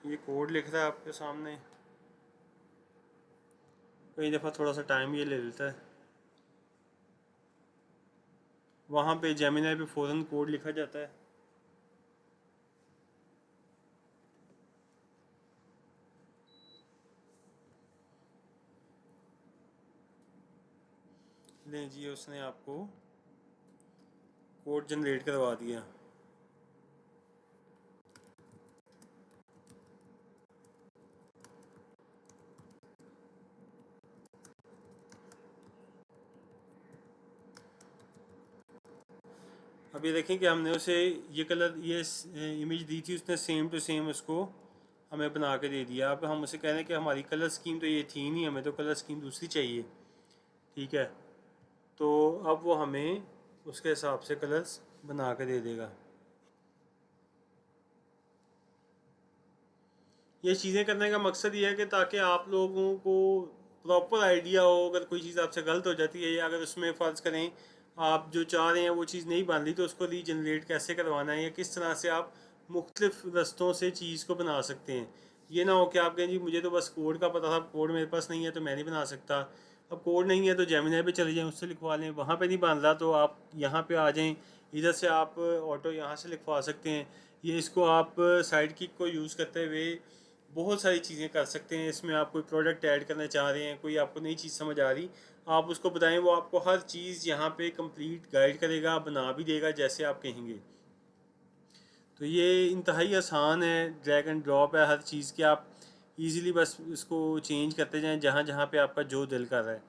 ये कोड लिख रहा है आपके सामने, कई दफ़ा थोड़ा सा टाइम ये ले लेता है। वहाँ पे जेमिनी पे फ़ौरन कोड लिखा जाता है। ले जी, उसने आपको कोड जनरेट करवा दिया। अब ये देखें कि हमने उसे ये कलर ये इमेज दी थी, उसने सेम टू सेम उसको हमें बना के दे दिया। अब हम उसे कह रहे हैं कि हमारी कलर स्कीम तो ये थी नहीं, हमें तो कलर स्कीम दूसरी चाहिए, ठीक है। तो अब वो हमें उसके हिसाब से कलर्स बना के दे देगा। ये चीज़ें करने का मकसद ये है कि ताकि आप लोगों को प्रॉपर आइडिया हो। अगर कोई चीज़ आपसे गलत हो जाती है या अगर उसमें फ़र्ज़ करें आप जो चाह रहे हैं वो चीज़ नहीं बन रही, तो उसको रीजनरेट कैसे करवाना है या किस तरह से आप मुख्तलिफ रस्तों से चीज़ को बना सकते हैं। ये ना हो कि आप कहें जी मुझे तो बस कोड का पता था, कोड मेरे पास नहीं है तो मैं नहीं बना सकता। अब कोड नहीं है तो जेमिनी पे चले जाएँ, उससे लिखवा लें। वहाँ पे नहीं बन रहा तो आप यहाँ पे आ जाएं, इधर से आप ऑटो यहाँ से लिखवा सकते हैं। ये इसको आप साइड किक को यूज़ करते हुए बहुत सारी चीज़ें कर सकते हैं। इसमें आप कोई प्रोडक्ट ऐड करना चाह रहे हैं, कोई आपको नई चीज़ समझ आ रही, आप उसको बताएं, वो आपको हर चीज़ यहाँ पे कंप्लीट गाइड करेगा, बना भी देगा जैसे आप कहेंगे। तो ये इंतहाई आसान है, ड्रैग एंड ड्रॉप है हर चीज़ के। आप इजीली बस इसको चेंज करते जाएं जहाँ जहाँ पे आपका जो दिल कर रहा है।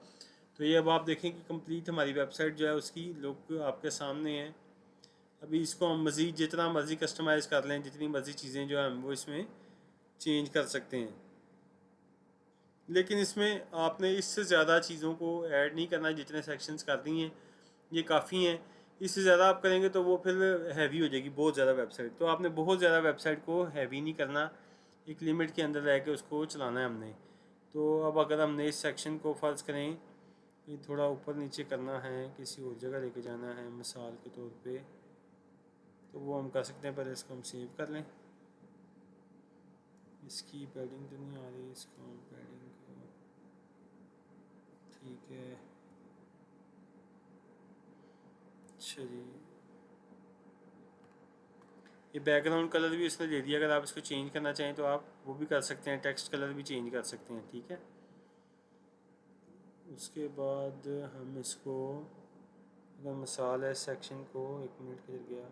तो ये अब आप देखें कि कंप्लीट हमारी वेबसाइट जो है उसकी लुक आपके सामने है। अभी इसको हम मज़ीद जितना मर्ज़ी कस्टमाइज़ कर लें, जितनी मर्ज़ी चीज़ें जो है हम वो इसमें चेंज कर सकते हैं, लेकिन इसमें आपने इससे ज़्यादा चीज़ों को ऐड नहीं करना। जितने सेक्शंस कर दी हैं ये काफ़ी हैं। इससे ज़्यादा आप करेंगे तो वो फिर हैवी हो जाएगी बहुत ज़्यादा वेबसाइट। तो आपने बहुत ज़्यादा वेबसाइट को हैवी नहीं करना, एक लिमिट के अंदर रह के उसको चलाना है हमने। तो अब अगर हमने इस सेक्शन को फ़र्ज़ करें ये थोड़ा ऊपर नीचे करना है, किसी और जगह लेके जाना है मिसाल के तौर पे, तो वो हम कर सकते हैं। पहले इसको हम सेव कर लें। इसकी पैडिंग तो नहीं आ रही, इसको हम पैडिंग को ठीक है। अच्छा जी, ये बैकग्राउंड कलर भी इसने दे दिया। अगर आप इसको चेंज करना चाहें तो आप वो भी कर सकते हैं, टेक्स्ट कलर भी चेंज कर सकते हैं, ठीक है। उसके बाद हम इसको अगर मिसाल है सेक्शन को, एक मिनट किधर गया,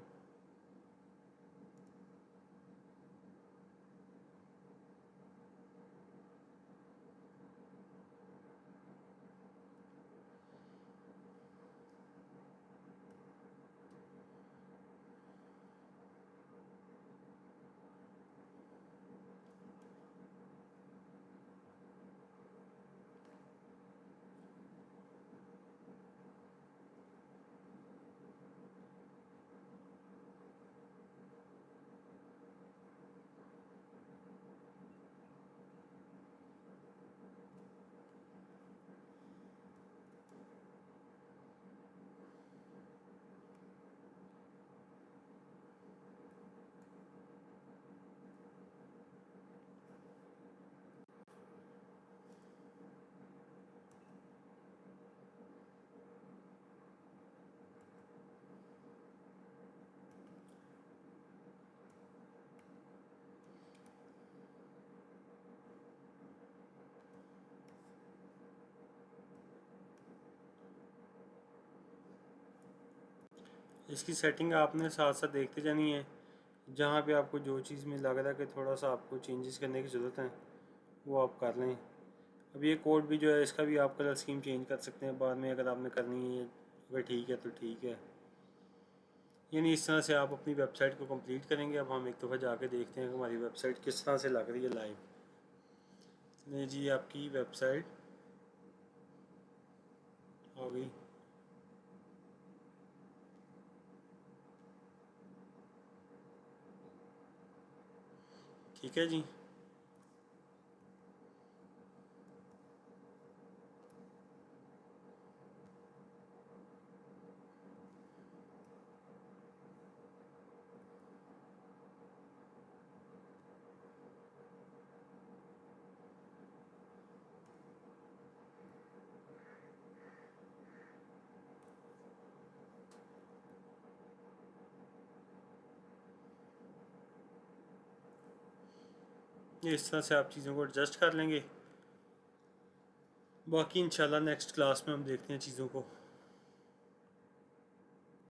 इसकी सेटिंग आपने साथ साथ देखते जानी है। जहाँ पे आपको जो चीज़ में लग रहा है कि थोड़ा सा आपको चेंजेस करने की ज़रूरत है वो आप कर लें। अब ये कोड भी जो है इसका भी आप कलर स्कीम चेंज कर सकते हैं बाद में अगर आपने करनी है। अगर ठीक है तो ठीक है, यानी इस तरह से आप अपनी वेबसाइट को कंप्लीट करेंगे। अब हम एक दफ़ा जाके देखते हैं कि हमारी वेबसाइट किस तरह से लग रही है लाइव। नहीं जी, आपकी वेबसाइट आ गई। ठीक है जी, ये इस तरह से आप चीज़ों को एडजस्ट कर लेंगे। बाकी इंशाल्लाह नेक्स्ट क्लास में हम देखते हैं चीज़ों को।